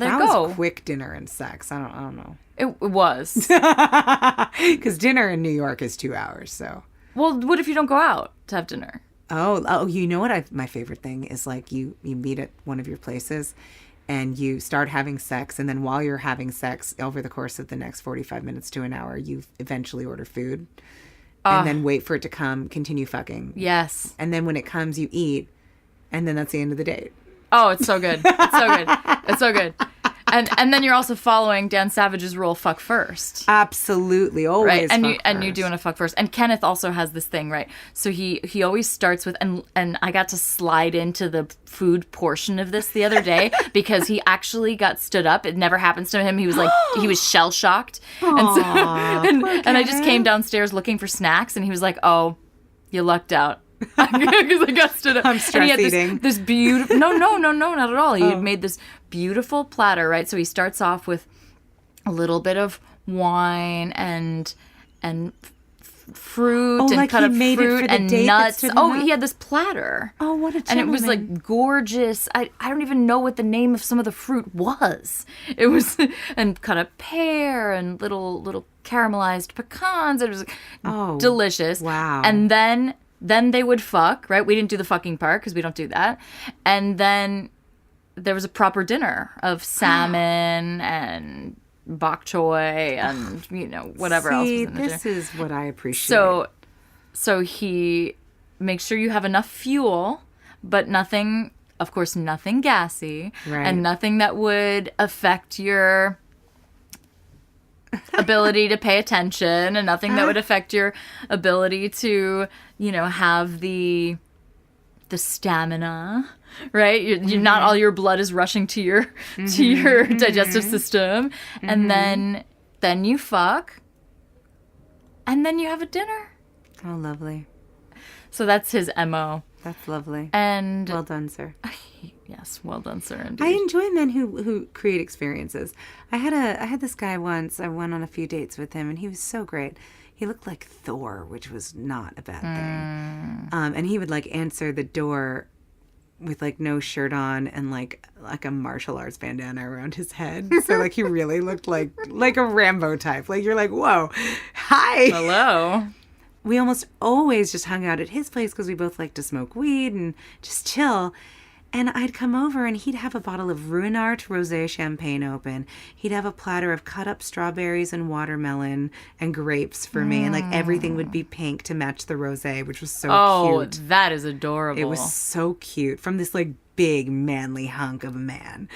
that go? was quick dinner and sex. I don't know. It was. Because dinner in New York is 2 hours. So. Well, what if you don't go out to have dinner? Oh, you know what? My favorite thing is like you meet at one of your places. And you start having sex, and then while you're having sex, over the course of the next 45 minutes to an hour, you eventually order food, and then wait for it to come, continue fucking. Yes. And then when it comes, you eat, and then that's the end of the date. Oh, it's so good. It's so good. It's so good. And then you're also following Dan Savage's rule, fuck first. Absolutely, always. Right, and fuck you first. doing a fuck first. And Kenneth also has this thing, right? So he always starts with, and I got to slide into the food portion of this the other day because he actually got stood up. It never happens to him. He was like, he was shell shocked, and so and I just came downstairs looking for snacks, and he was like, "Oh, you lucked out." Because I got stood up. I'm stress eating. This beautiful. No, not at all. He had made this beautiful platter, right? So he starts off with a little bit of wine and fruit and like cut he up made it fruit for the and date that nuts. stood him Oh, up? he had this platter. Oh, what a And it was gentleman. like gorgeous. I don't even know what the name of some of the fruit was. It was and cut up pear and little caramelized pecans. It was delicious. wow. And then they would fuck, right? We didn't do the fucking part because we don't do that. And then there was a proper dinner of salmon and bok choy and, whatever else was in the dinner. This is what I appreciate. So he makes sure you have enough fuel, but nothing, of course, nothing gassy. Right. And nothing that would affect your ability to pay attention, and nothing that would affect your ability to, have the stamina, right? You're not all your blood is rushing to your digestive system, and then you fuck, and then you have a dinner. Oh, lovely. So that's his MO. That's lovely. And Well done, sir. yes, well done, sir. Indeed. I enjoy men who create experiences. I had this guy once. I went on a few dates with him, and he was so great. He looked like Thor, which was not a bad thing. And he would like answer the door with like no shirt on and like a martial arts bandana around his head. So like he really looked like a Rambo type. Like you're like, whoa, hi. Hello. We almost always just hung out at his place because we both like to smoke weed and just chill. And I'd come over and he'd have a bottle of Ruinart Rosé champagne open. He'd have a platter of cut up strawberries and watermelon and grapes for me. And like everything would be pink to match the rosé, which was so cute. Oh, that is adorable. It was so cute from this like big manly hunk of a man.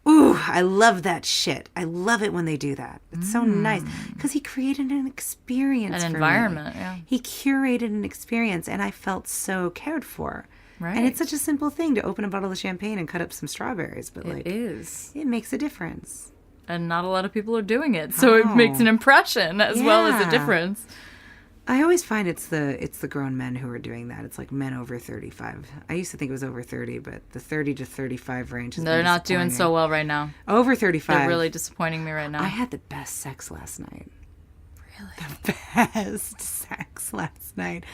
Ooh, I love that shit. I love it when they do that. It's so nice because he created an experience, an for environment. me. Yeah, he curated an experience, and I felt so cared for. right. And it's such a simple thing to open a bottle of champagne and cut up some strawberries, but like it is, it makes a difference. and not a lot of people are doing it, so it makes an impression as well as a difference. I always find it's the grown men who are doing that. It's like men over 35. I used to think it was over 30, but the 30 to 35 range is They're not doing so well right now. Over 35. They're really disappointing me right now. I had the best sex last night. Really? The best sex last night.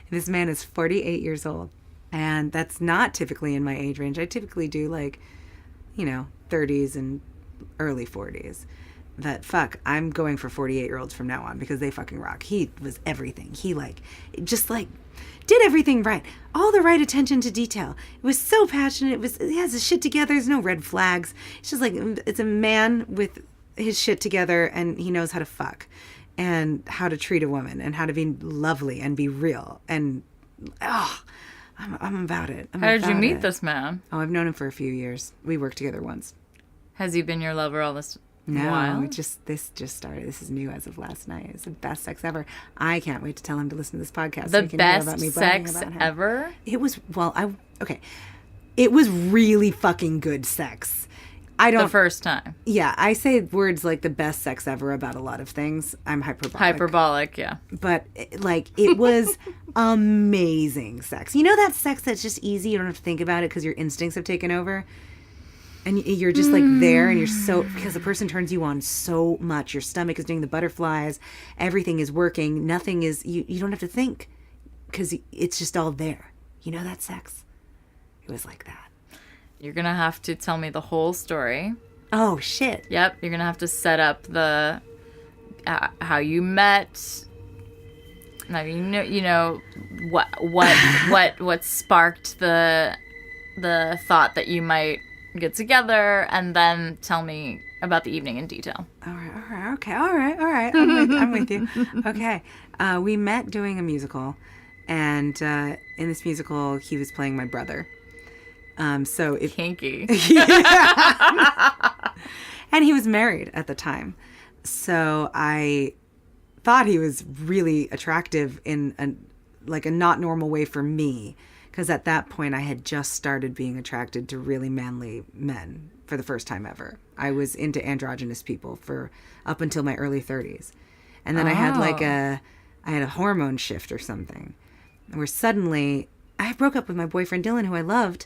This man is 48 years old, and that's not typically in my age range. I typically do like, 30s and early 40s. But fuck, I'm going for 48-year-olds from now on because they fucking rock. He was everything. He did everything right. All the right attention to detail. It was so passionate. He has his shit together. There's no red flags. It's just like, it's a man with his shit together, and he knows how to fuck and how to treat a woman and how to be lovely and be real. And, I'm about it. How did you meet this man? Oh, I've known him for a few years. We worked together once. Has he been your lover all this No, while? this just started. This is new as of last night. It's the best sex ever. I can't wait to tell him to listen to this podcast. The so he can hear about best me bragging sex about him. ever? It was, okay. It was really fucking good sex. The first time. Yeah, I say words like the best sex ever about a lot of things. I'm Hyperbolic, yeah. But it was amazing sex. You know that sex that's just easy? You don't have to think about it because your instincts have taken over? And you're just like there, and you're because the person turns you on so much. Your stomach is doing the butterflies. Everything is working. Nothing is, you don't have to think because it's just all there. You know that sex? It was like that. You're going to have to tell me the whole story. Oh, shit. Yep. You're going to have to set up the, how you met. Now, what sparked the thought that you might get together, and then tell me about the evening in detail. All right. I'm with you. Okay. We met doing a musical, and in this musical, he was playing my brother. Kinky. And he was married at the time. So I thought he was really attractive in a not normal way for me. Because at that point, I had just started being attracted to really manly men for the first time ever. I was into androgynous people for up until my early 30s. And then I had a hormone shift or something. Where suddenly, I broke up with my boyfriend Dylan, who I loved,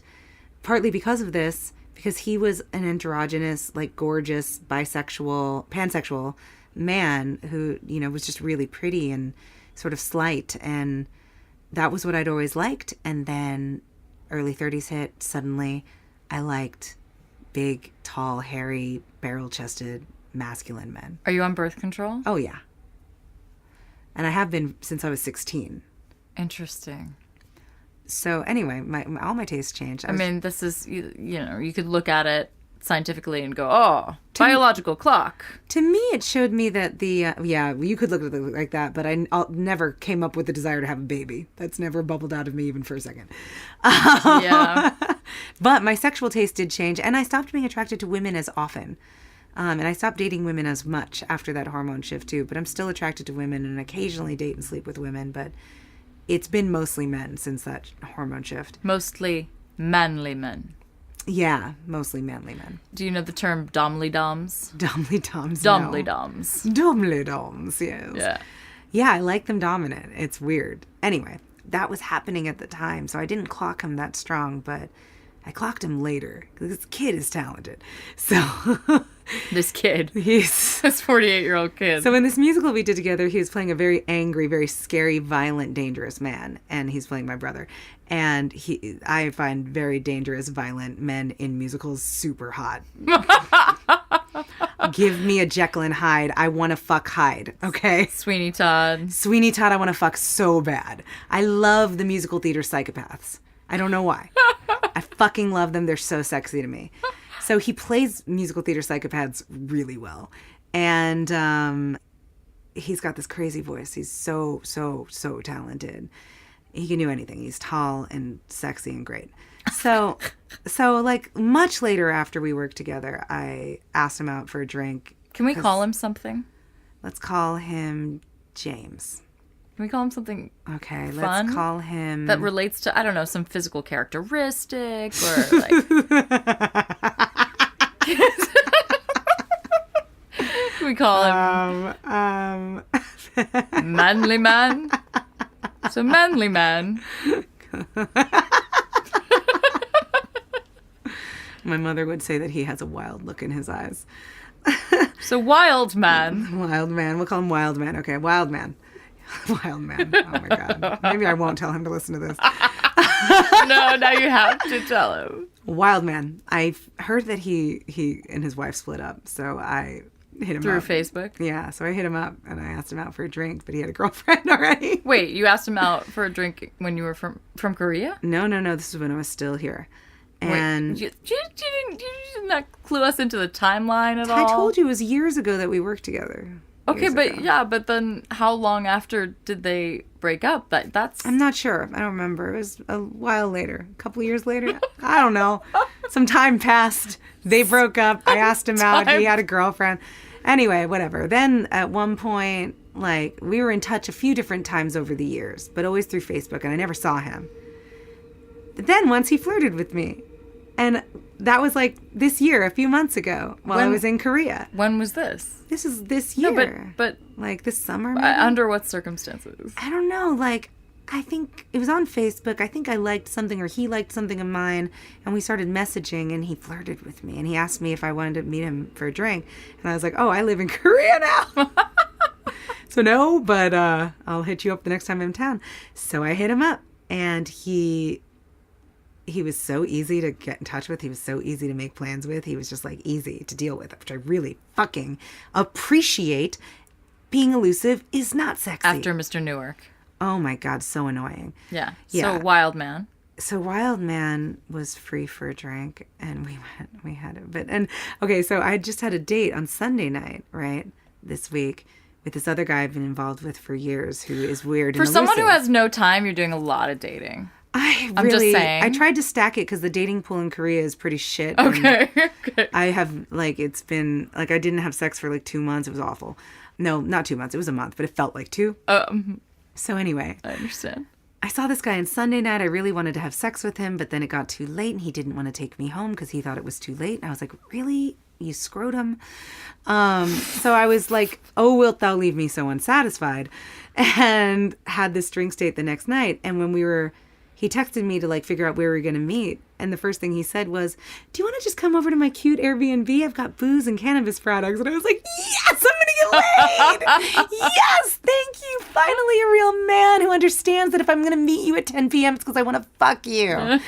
partly because of this, because he was an androgynous, gorgeous, bisexual, pansexual man who, was just really pretty and sort of slight, and that was what I'd always liked. And then early 30s hit. Suddenly I liked big, tall, hairy, barrel-chested, masculine men. Are you on birth control? Oh, yeah. And I have been since I was 16. Interesting. So anyway, all my tastes changed. This is, you could look at it scientifically and go, oh, biological clock. To me, it showed me that you could look at it like that, but I never came up with the desire to have a baby. That's never bubbled out of me even for a second. Yeah. But my sexual taste did change, and I stopped being attracted to women as often. And I stopped dating women as much after that hormone shift too, but I'm still attracted to women and occasionally date and sleep with women, but it's been mostly men since that hormone shift. Mostly manly men. Yeah, mostly manly men. Do you know the term domly-doms? Domly-doms, Domly-doms. No. Domly-doms, yes. Yeah. Yeah, I like them dominant. It's weird. Anyway, that was happening at the time, so I didn't clock him that strong, but I clocked him later because this kid is talented. So This kid. he's This 48-year-old kid. so in this musical we did together, he was playing a very angry, very scary, violent, dangerous man, and he's playing my brother. And I find very dangerous, violent men in musicals super hot. Give me a Jekyll and Hyde. I want to fuck Hyde. Okay. Sweeney Todd. Sweeney Todd, I want to fuck so bad. I love the musical theater psychopaths. I don't know why. I fucking love them. They're so sexy to me. So he plays musical theater psychopaths really well. And he's got this crazy voice. He's so, so, so talented. He can do anything. He's tall and sexy and great. So like much later after we worked together, I asked him out for a drink. Can we call him something? Let's call him James. Can we call him something Okay, fun? let's call him... That relates to, I don't know, some physical characteristic or like... Can we call him manly man? So manly man. My mother would say that he has a wild look in his eyes. So wild man. Wild man. We'll call him Wild Man. Okay, Wild Man. Wild Man. Oh my God. Maybe I won't tell him to listen to this. No, now you have to tell him. Wild Man. I heard that he and his wife split up, so I hit him Through up. Facebook? Yeah, so I hit him up and I asked him out for a drink, but he had a girlfriend already. Wait, you asked him out for a drink when you were from Korea? No. This is when I was still here. And Wait, you did not clue us into the timeline at all? I told you it was years ago that we worked together. Okay, Years but ago. yeah, but then how long after did they break up? That's I'm not sure. I don't remember. It was a while later. A couple years later. I don't know. Some time passed. They broke up. I asked him out. He had a girlfriend. Anyway, whatever. Then at one point, like, we were in touch a few different times over the years, but always through Facebook, and I never saw him. But then once he flirted with me. And that was like this year, a few months ago, while I was in Korea. When was this? This is this year. No, but like this summer, maybe? under what circumstances? I don't know. Like, I think it was on Facebook. I think I liked something or he liked something of mine. And we started messaging and he flirted with me. And he asked me if I wanted to meet him for a drink. And I was like, oh, I live in Korea now. So no, but I'll hit you up the next time I'm in town. So I hit him up. And he was so easy to get in touch with. He was so easy to make plans with. He was just like easy to deal with, which I really fucking appreciate. Being elusive is not sexy. After Mr. Newark. Oh my God, so annoying. Yeah. Yeah. So Wild Man. So Wild Man was free for a drink and we had it. And okay, so I just had a date on Sunday night, right? This week with this other guy I've been involved with for years who is weird and For someone who elusive. has no time, you're doing a lot of dating. I'm just saying. I tried to stack it because the dating pool in Korea is pretty shit. and Okay. Okay. I have, like, it's been, like, I didn't have sex for, like, 2 months. It was awful. No, not 2 months. It was a month, but it felt like 2. So anyway, I understand. I saw this guy on Sunday night. I really wanted to have sex with him, but then it got too late, and he didn't want to take me home because he thought it was too late. And I was like, really? You scrotum? So I was like, oh, wilt thou leave me so unsatisfied? And had this drinks date the next night. And when he texted me to like figure out where we were going to meet. And the first thing he said was, do you want to just come over to my cute Airbnb? I've got booze and cannabis products. And I was like, yes, I'm going to get laid. Yes, thank you. Finally, a real man who understands that if I'm going to meet you at 10 p.m., it's because I want to fuck you.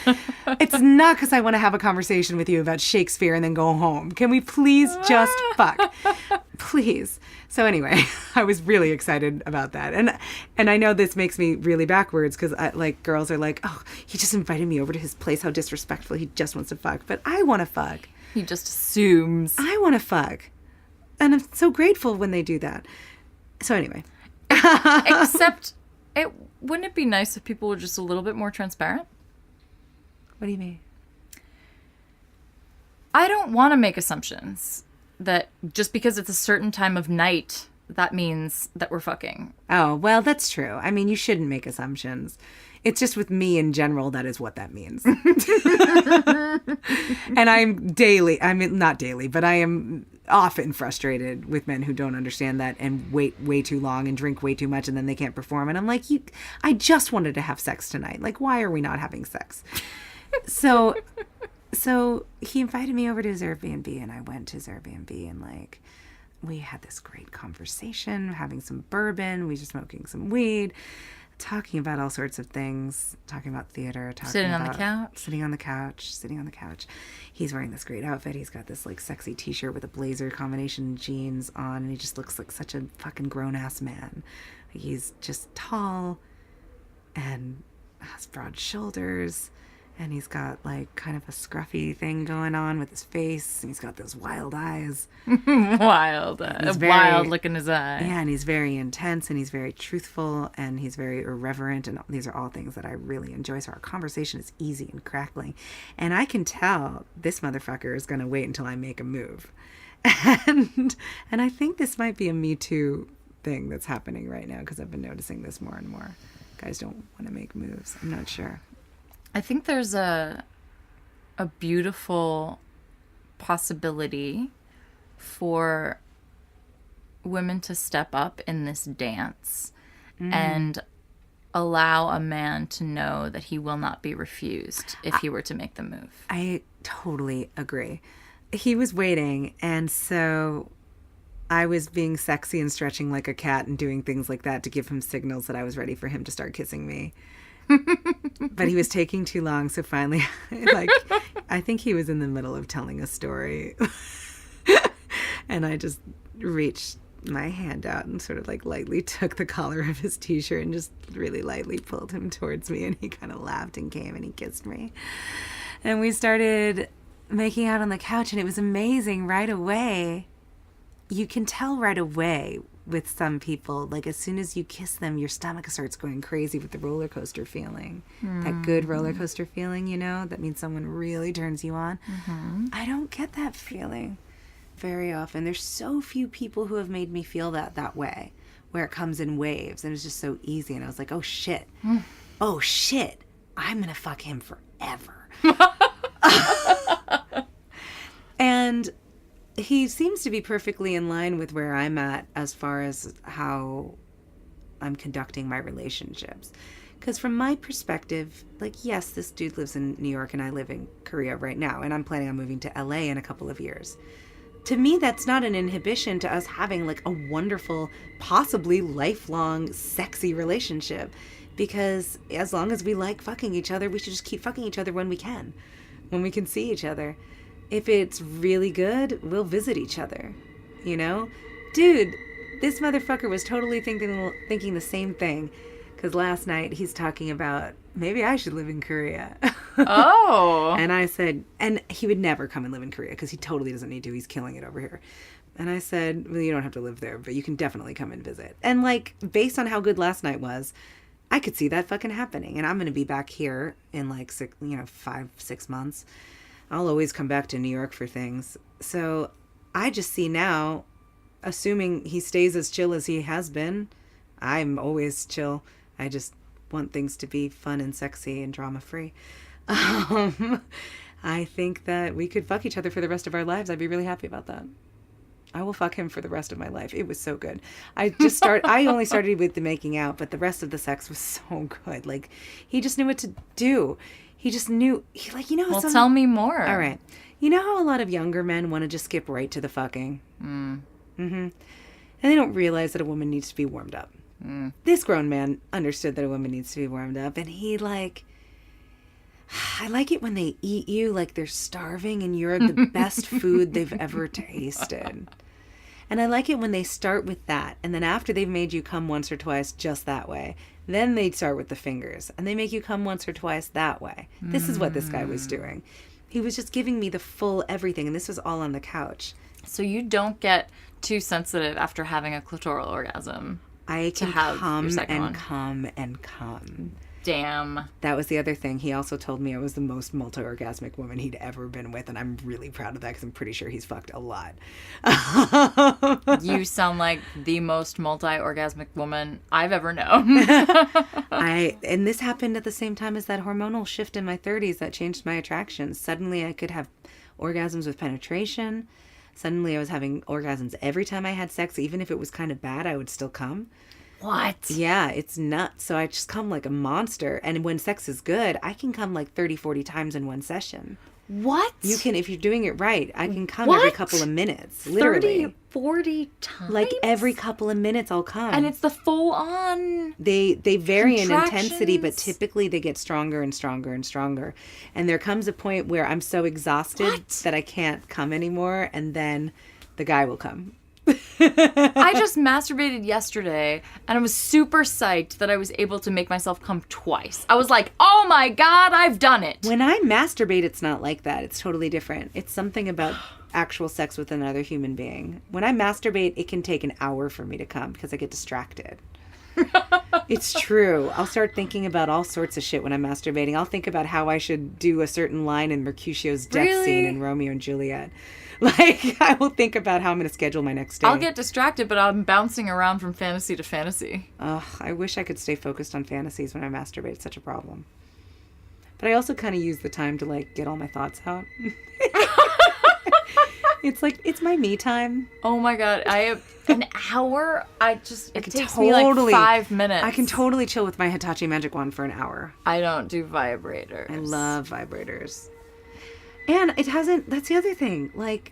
It's not because I want to have a conversation with you about Shakespeare and then go home. Can we please just fuck? Please. So anyway, I was really excited about that. And I know this makes me really backwards because like girls are like, oh, he just invited me over to his place. How disrespectful. He just wants to fuck. But I want to fuck. He just assumes. I want to fuck. And I'm so grateful when they do that. So anyway. Except, wouldn't it be nice if people were just a little bit more transparent? What do you mean? I don't want to make assumptions that just because it's a certain time of night, that means that we're fucking. Oh, well, that's true. I mean, you shouldn't make assumptions. It's just with me in general, that is what that means. And not daily, but I am often frustrated with men who don't understand that and wait way too long and drink way too much and then they can't perform. And I'm like, I just wanted to have sex tonight. Like, why are we not having sex? So So he invited me over to his Airbnb, and I went to his Airbnb, and like we had this great conversation, having some bourbon, we were smoking some weed, talking about all sorts of things, talking about theater, talking Sitting on about the couch? sitting on the couch. He's wearing this great outfit. He's got this like sexy t-shirt with a blazer combination jeans on, and he just looks like such a fucking grown-ass man. He's just tall and has broad shoulders, and he's got like kind of a scruffy thing going on with his face, and he's got those wild eyes. Wild. A wild look in his eye. Yeah, and he's very intense, and he's very truthful, and he's very irreverent, and these are all things that I really enjoy. So our conversation is easy and crackling, and I can tell this motherfucker is going to wait until I make a move. And I think this might be a Me Too thing that's happening right now, because I've been noticing this more and more. Guys don't want to make moves. I'm not sure. I think there's a beautiful possibility for women to step up in this dance and allow a man to know that he will not be refused if he were to make the move. I totally agree. He was waiting, and so I was being sexy and stretching like a cat and doing things like that to give him signals that I was ready for him to start kissing me. But he was taking too long, so finally, like, I think he was in the middle of telling a story. And I just reached my hand out and sort of like lightly took the collar of his t-shirt and just really lightly pulled him towards me, and he kind of laughed and came and he kissed me. And we started making out on the couch, and it was amazing right away. You can tell right away with some people, like as soon as you kiss them, your stomach starts going crazy with the roller coaster feeling. That good roller coaster feeling, you know, that means someone really turns you on. I don't get that feeling very often. There's so few people who have made me feel that way, where it comes in waves, and it's just so easy. And I was like, oh shit, I'm gonna fuck him forever. And he seems to be perfectly in line with where I'm at as far as how I'm conducting my relationships. Because from my perspective, like, yes, this dude lives in New York and I live in Korea right now, and I'm planning on moving to LA in a couple of years. To me, that's not an inhibition to us having like a wonderful, possibly lifelong, sexy relationship. Because as long as we like fucking each other, we should just keep fucking each other when we can see each other. If it's really good, we'll visit each other, you know? Dude, this motherfucker was totally thinking the same thing. Because last night he's talking about, maybe I should live in Korea. Oh. And I said, and he would never come and live in Korea because he totally doesn't need to. He's killing it over here. And I said, well, you don't have to live there, but you can definitely come and visit. And like, based on how good last night was, I could see that fucking happening. And I'm going to be back here in like 5-6 months. I'll always come back to New York for things. So I just see now, assuming he stays as chill as he has been, I'm always chill. I just want things to be fun and sexy and drama-free. I think that we could fuck each other for the rest of our lives. I'd be really happy about that. I will fuck him for the rest of my life. It was so good. I only started with the making out, but the rest of the sex was so good. Like, he just knew what to do. He just knew, Well, tell me more. All right. You know how a lot of younger men want to just skip right to the fucking? And they don't realize that a woman needs to be warmed up. This grown man understood that a woman needs to be warmed up, and he I like it when they eat you like they're starving and you're the best food they've ever tasted. And I like it when they start with that, and then after they've made you come once or twice just that way, then they start with the fingers, and they make you come once or twice that way. This is what this guy was doing. He was just giving me the full everything, and this was all on the couch. So you don't get too sensitive after having a clitoral orgasm. I can come and come. Damn. That was the other thing. He also told me I was the most multi-orgasmic woman he'd ever been with, and I'm really proud of that because I'm pretty sure he's fucked a lot. You sound like the most multi-orgasmic woman I've ever known. And this happened at the same time as that hormonal shift in my 30s that changed my attraction. Suddenly I could have orgasms with penetration. Suddenly I was having orgasms every time I had sex. Even if it was kind of bad, I would still come. What? Yeah, it's nuts. So I just come like a monster. And when sex is good, I can come like 30, 40 times in one session. What? You can, if you're doing it right, I can come every What? couple of minutes. Literally. 30, 40 times? Like every couple of minutes I'll come. And it's the full on. They vary in intensity, but contractions? typically they get stronger and stronger and stronger. And there comes a point where I'm so exhausted What? that I can't come anymore, and then the guy will come. I just masturbated yesterday, and I was super psyched that I was able to make myself come twice. I was like, oh my God, I've done it. When I masturbate, it's not like that. It's totally different. It's something about actual sex with another human being. When I masturbate, it can take an hour for me to come because I get distracted. It's true. I'll start thinking about all sorts of shit when I'm masturbating. I'll think about how I should do a certain line in Mercutio's death Really? scene in Romeo and Juliet. Like, I will think about how I'm going to schedule my next day. I'll get distracted, but I'm bouncing around from fantasy to fantasy. Ugh, I wish I could stay focused on fantasies when I masturbate. It's such a problem. But I also kind of use the time to, like, get all my thoughts out. It's like, it's my me time. Oh my God, I have an hour. It can takes me like 5 minutes. I can totally chill with my Hitachi magic wand for an hour. I don't do vibrators. I love vibrators. And it hasn't, that's the other thing. Like,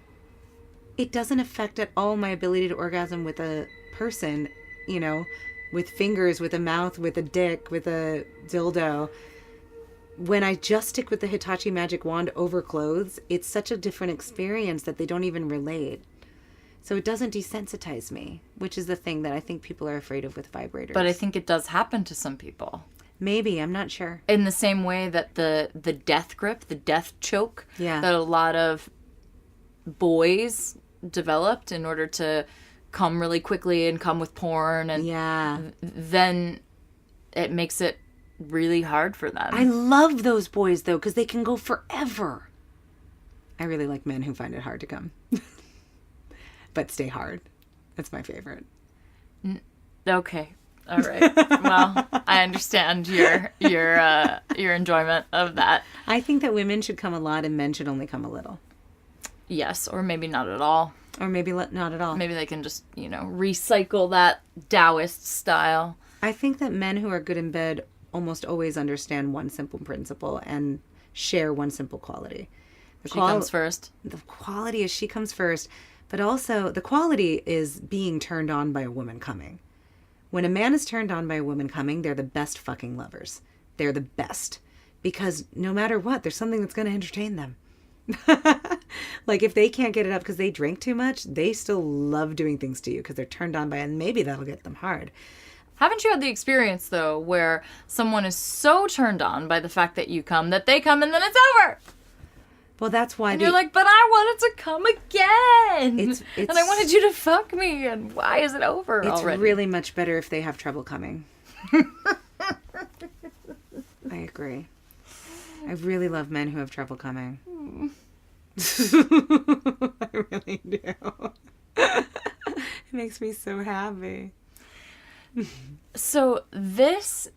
it doesn't affect at all my ability to orgasm with a person, you know, with fingers, with a mouth, with a dick, with a dildo. When I just stick with the Hitachi magic wand over clothes, it's such a different experience that they don't even relate. So it doesn't desensitize me, which is the thing that I think people are afraid of with vibrators. But I think it does happen to some people. Maybe, I'm not sure. In the same way that the death grip, the death choke, Yeah. that a lot of boys developed in order to come really quickly and come with porn, and Yeah. then it makes it really hard for them. I love those boys, though, because they can go forever. I really like men who find it hard to come. But stay hard. That's my favorite. Okay. All right. Well, I understand your enjoyment of that. I think that women should come a lot and men should only come a little. Yes, or maybe not at all. Or maybe not at all. Maybe they can just, recycle that Taoist style. I think that men who are good in bed almost always understand one simple principle and share one simple quality. She comes first. The quality is she comes first, but also the quality is being turned on by a woman coming. When a man is turned on by a woman coming, they're the best fucking lovers. They're the best. Because no matter what, there's something that's going to entertain them. Like if they can't get it up because they drink too much, they still love doing things to you because they're turned on by it, and maybe that'll get them hard. Haven't you had the experience, though, where someone is so turned on by the fact that you come that they come and then it's over? Well, that's why And you're like, but I wanted to come again. It's- and I wanted you to fuck me. And why is it over it's already? really much better if they have trouble coming. I agree. I really love men who have trouble coming. I really do. It makes me so happy. So this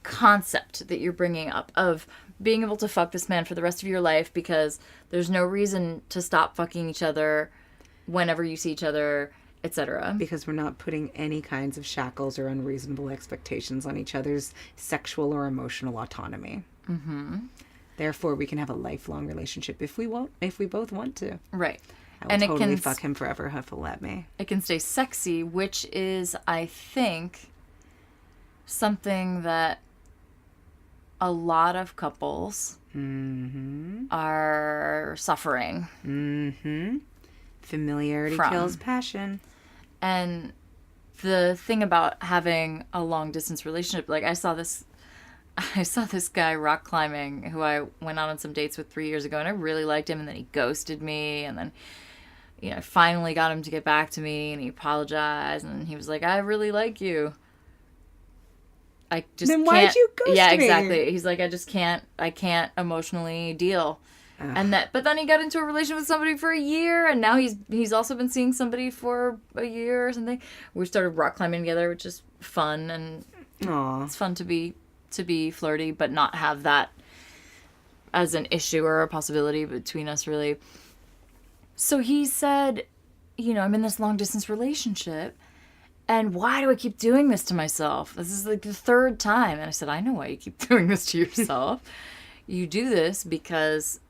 concept that you're bringing up of being able to fuck this man for the rest of your life because there's no reason to stop fucking each other whenever you see each other, etc. Because we're not putting any kinds of shackles or unreasonable expectations on each other's sexual or emotional autonomy. Mm-hmm. Therefore, we can have a lifelong relationship if we both want to. Right. I will And totally fuck him forever if he'll let me. It can stay sexy, which is, I think, something that a lot of couples are suffering. Mm-hmm. Familiarity From. kills passion. And the thing about having a long distance relationship, like I saw this guy rock climbing who I went out on some dates with 3 years ago, and I really liked him, and then he ghosted me, and then I finally got him to get back to me, and he apologized, and he was like, I really like you. I just Then can't. why'd you ghost me? Exactly. He's like, I can't emotionally deal. And but then he got into a relationship with somebody for a year, and now he's also been seeing somebody for a year or something. We started rock climbing together, which is fun, and Aw. it's fun to be flirty, but not have that as an issue or a possibility between us, really. So he said, I'm in this long distance relationship, and why do I keep doing this to myself? This is like the third time. And I said, I know why you keep doing this to yourself. You do this because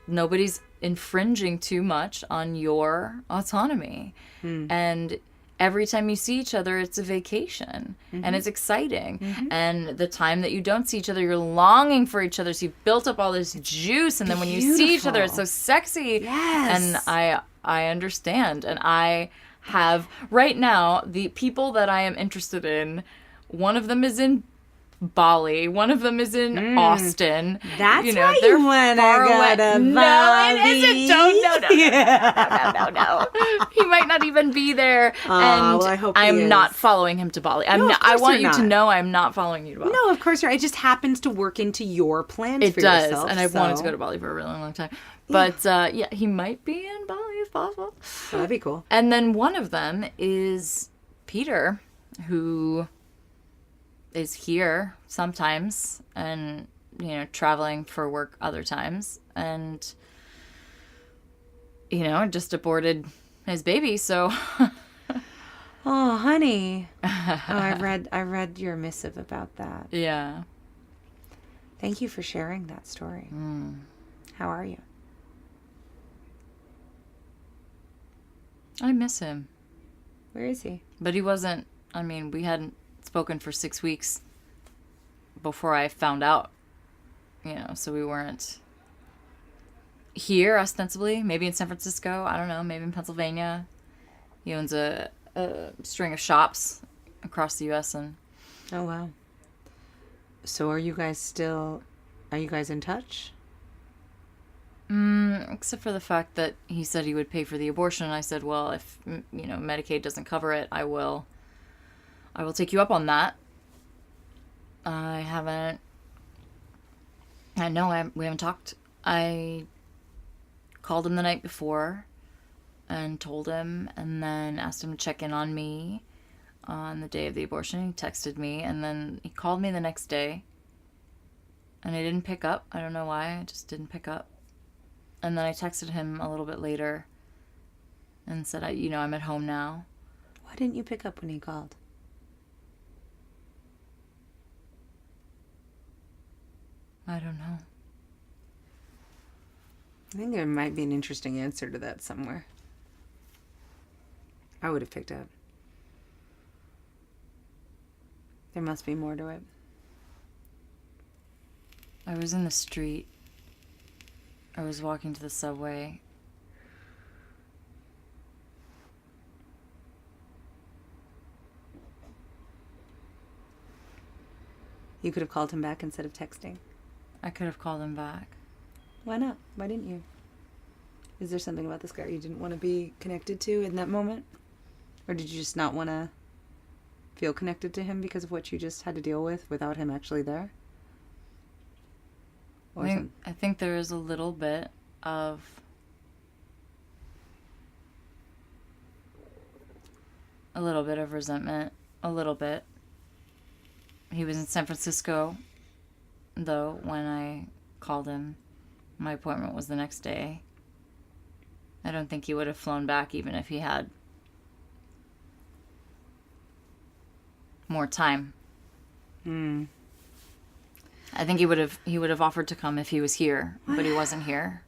nobody's infringing too much on your autonomy. And every time you see each other, it's a vacation and it's exciting. And the time that you don't see each other, you're longing for each other. So you've built up all this juice. And then when you see each other, it's so sexy. Yes. And I understand. And I have, right now, the people that I am interested in, one of them is in Bali. One of them is in Austin. That's why they're you want to far go away. to No, Bali. it isn't. No. He might not even be there. And well, I hope he I'm not is. following him to Bali. No, of I course want you're you to not. know I'm not following you to Bali. No, of course you're. It just happens to work into your plans It for does, yourself. and I've wanted to so- go to Bali for a really long time. But yeah, he might be in Bali if possible. So that'd be cool. And then one of them is Peter, who is here sometimes and, traveling for work other times. And, just aborted his baby. So, Oh, honey. I read your missive about that. yeah. Thank you for sharing that story. How are you? I miss him. Where is he? But he wasn't, we hadn't spoken for 6 weeks before I found out, so we weren't here ostensibly, maybe in San Francisco, I don't know, maybe in Pennsylvania. He owns a string of shops across the U.S. and Oh, wow. So are you guys in touch? except for the fact that he said he would pay for the abortion. I said, well, if, Medicaid doesn't cover it, I will take you up on that. We haven't talked. I called him the night before and told him, and then asked him to check in on me on the day of the abortion. He texted me, and then he called me the next day, and I didn't pick up. I don't know why. I just didn't pick up. And then I texted him a little bit later and said, I'm at home now. Why didn't you pick up when he called? I don't know. I think there might be an interesting answer to that somewhere. I would have picked up. There must be more to it. I was in the street. I was walking to the subway. You could have called him back instead of texting. I could have called him back. Why not? Why didn't you? Is there something about this guy you didn't want to be connected to in that moment? Or did you just not want to feel connected to him because of what you just had to deal with without him actually there? Or I think there is a little bit of resentment. A little bit. He was in San Francisco, though, when I called him. My appointment was the next day. I don't think he would have flown back even if he had more time. I think he would have offered to come if he was here, but he wasn't here.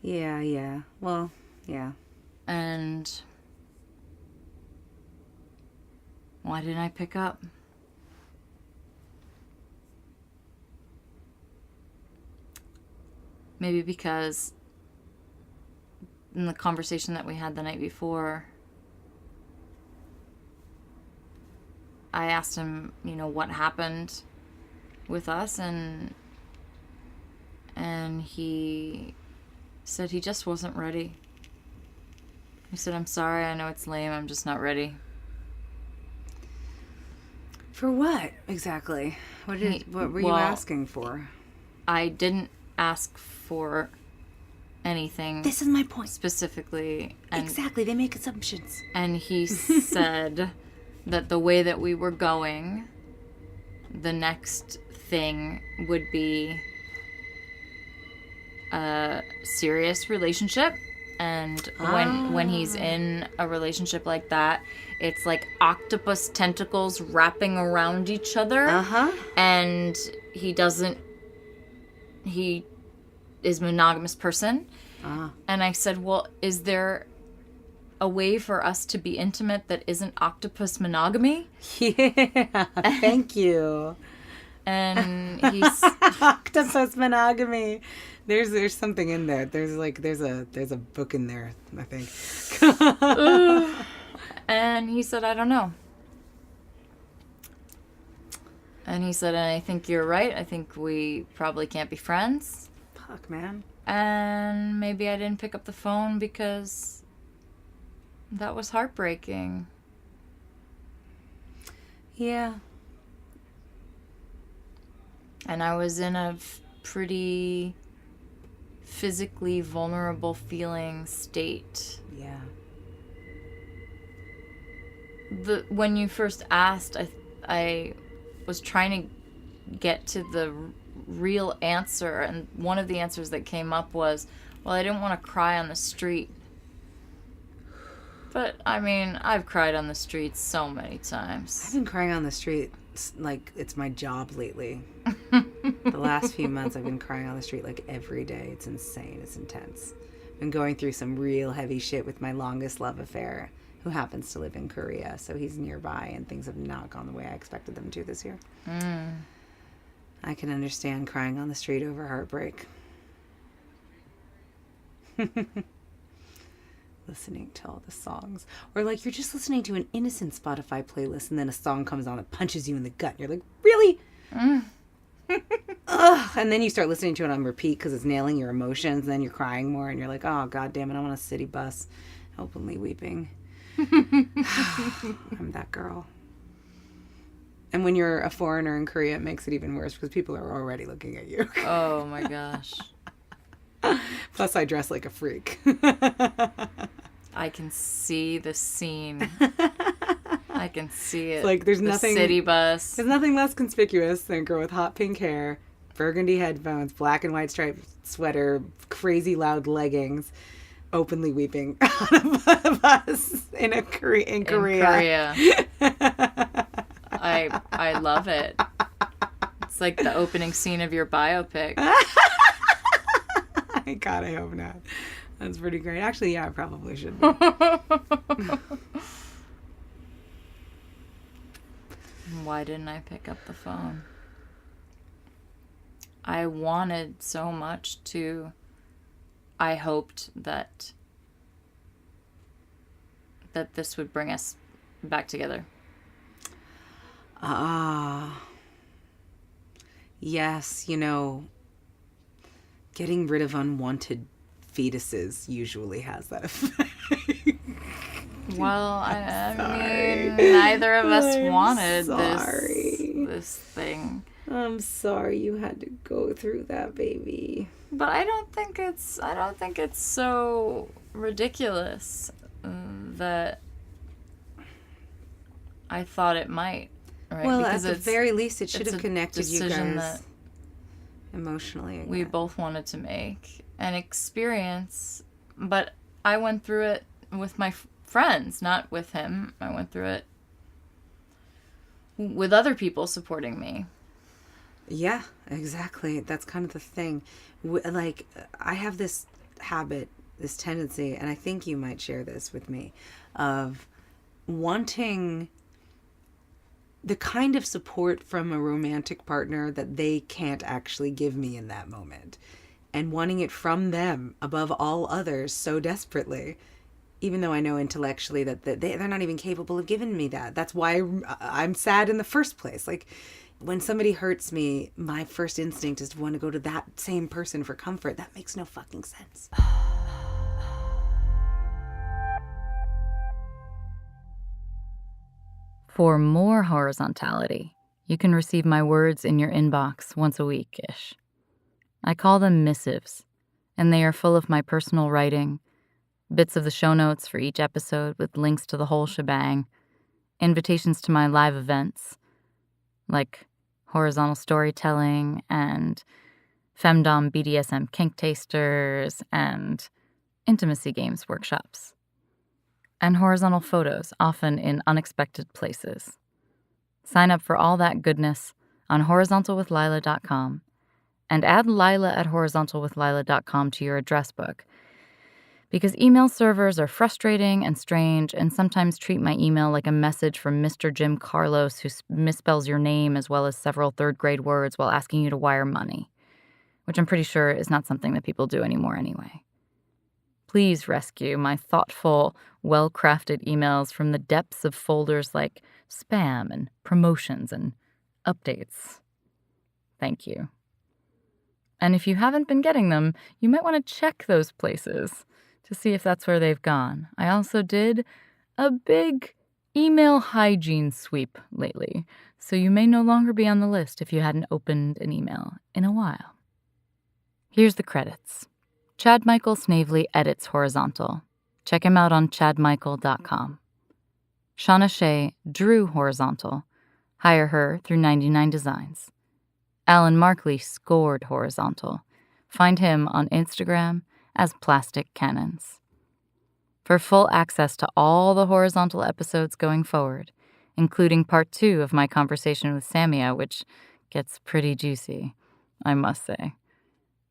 Yeah. Well, yeah. And why didn't I pick up? Maybe because in the conversation that we had the night before, I asked him, what happened with us, and he said he just wasn't ready. He said, I'm sorry, I know it's lame, I'm just not ready. For what exactly? What were you asking for? I didn't ask for anything. This is my point. Specifically. Exactly, they make assumptions. And he said that the way that we were going, the next thing would be a serious relationship. And when he's in a relationship like that, it's like octopus tentacles wrapping around each other. Uh-huh. And he is a monogamous person. Ah. And I said, well, is there a way for us to be intimate that isn't octopus monogamy? Yeah, thank you. And he's Octopus monogamy. There's something in there. There's a book in there, I think. and he said, I don't know. And he said, I think you're right. I think we probably can't be friends. Fuck, man. And maybe I didn't pick up the phone because that was heartbreaking. Yeah. And I was in a pretty physically vulnerable feeling state. Yeah. When you first asked, I was trying to get to the real answer, and one of the answers that came up was, well, I didn't want to cry on the street. But, I mean, I've cried on the street so many times. I've been crying on the street like it's my job lately. The last few months I've been crying on the street like every day. It's insane. It's intense. I've been going through some real heavy shit with my longest love affair, who happens to live in Korea, so he's nearby, and things have not gone the way I expected them to this year. I can understand crying on the street over heartbreak. Listening to all the songs. Or like you're just listening to an innocent Spotify playlist and then a song comes on that punches you in the gut. And you're like, really? Ugh. And then you start listening to it on repeat because it's nailing your emotions. And then you're crying more and you're like, oh, God damn it, I'm on a city bus openly weeping. I'm that girl. And when you're a foreigner in Korea, it makes it even worse because people are already looking at you. Oh my gosh. Plus, I dress like a freak. I can see the scene. I can see it. It's like there's nothing. City bus. There's nothing less conspicuous than a girl with hot pink hair, burgundy headphones, black and white striped sweater, crazy loud leggings, openly weeping on a bus in Korea. In Korea. I love it. It's like the opening scene of your biopic. God, I hope not. That's pretty great. Actually, yeah, I probably should be. Why didn't I pick up the phone? I wanted so much to. I hoped that this would bring us back together. Yes, getting rid of unwanted fetuses usually has that effect. Well, I mean, neither of us wanted this thing. I'm sorry you had to go through that, baby. But I don't think it's so ridiculous that I thought it might. Right? Well, because at the very least, it should have connected you guys that emotionally again. We both wanted to make an experience, but I went through it with my friends, not with him. I went through it with other people supporting me. Yeah, exactly. That's kind of the thing. Like, I have this habit, this tendency, and I think you might share this with me, of wanting the kind of support from a romantic partner that they can't actually give me in that moment, and wanting it from them above all others so desperately, even though I know intellectually that they're not even capable of giving me that. That's why I'm sad in the first place. Like, when somebody hurts me, my first instinct is to want to go to that same person for comfort. That makes no fucking sense. For more horizontality, you can receive my words in your inbox once a week-ish. I call them missives, and they are full of my personal writing, bits of the show notes for each episode with links to the whole shebang, invitations to my live events, like horizontal storytelling and femdom BDSM kink tasters and intimacy games workshops, and horizontal photos, often in unexpected places. Sign up for all that goodness on horizontalwithlila.com And add Lila at horizontalwithlila.com to your address book. Because email servers are frustrating and strange and sometimes treat my email like a message from Mr. Jim Carlos who misspells your name as well as several third-grade words while asking you to wire money, which I'm pretty sure is not something that people do anymore anyway. Please rescue my thoughtful, well-crafted emails from the depths of folders like spam and promotions and updates. Thank you. And if you haven't been getting them, you might want to check those places to see if that's where they've gone. I also did a big email hygiene sweep lately, so you may no longer be on the list if you hadn't opened an email in a while. Here's the credits. Chad Michael Snavely edits Horizontal. Check him out on chadmichael.com. Shauna Shea drew Horizontal. Hire her through 99 Designs. Alan Markley scored Horizontal. Find him on Instagram as Plastic Cannons. For full access to all the Horizontal episodes going forward, including part 2 of my conversation with Samia, which gets pretty juicy, I must say,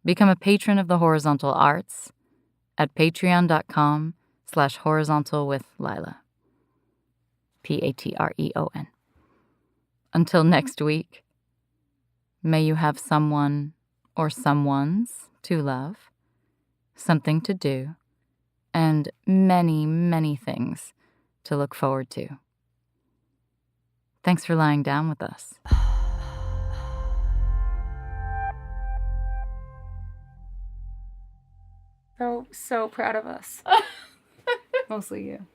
become a patron of the Horizontal Arts at patreon.com/horizontalwithlila. Patreon. Until next week, may you have someone or someones to love, something to do, and many, many things to look forward to. Thanks for lying down with us. So proud of us. Mostly you.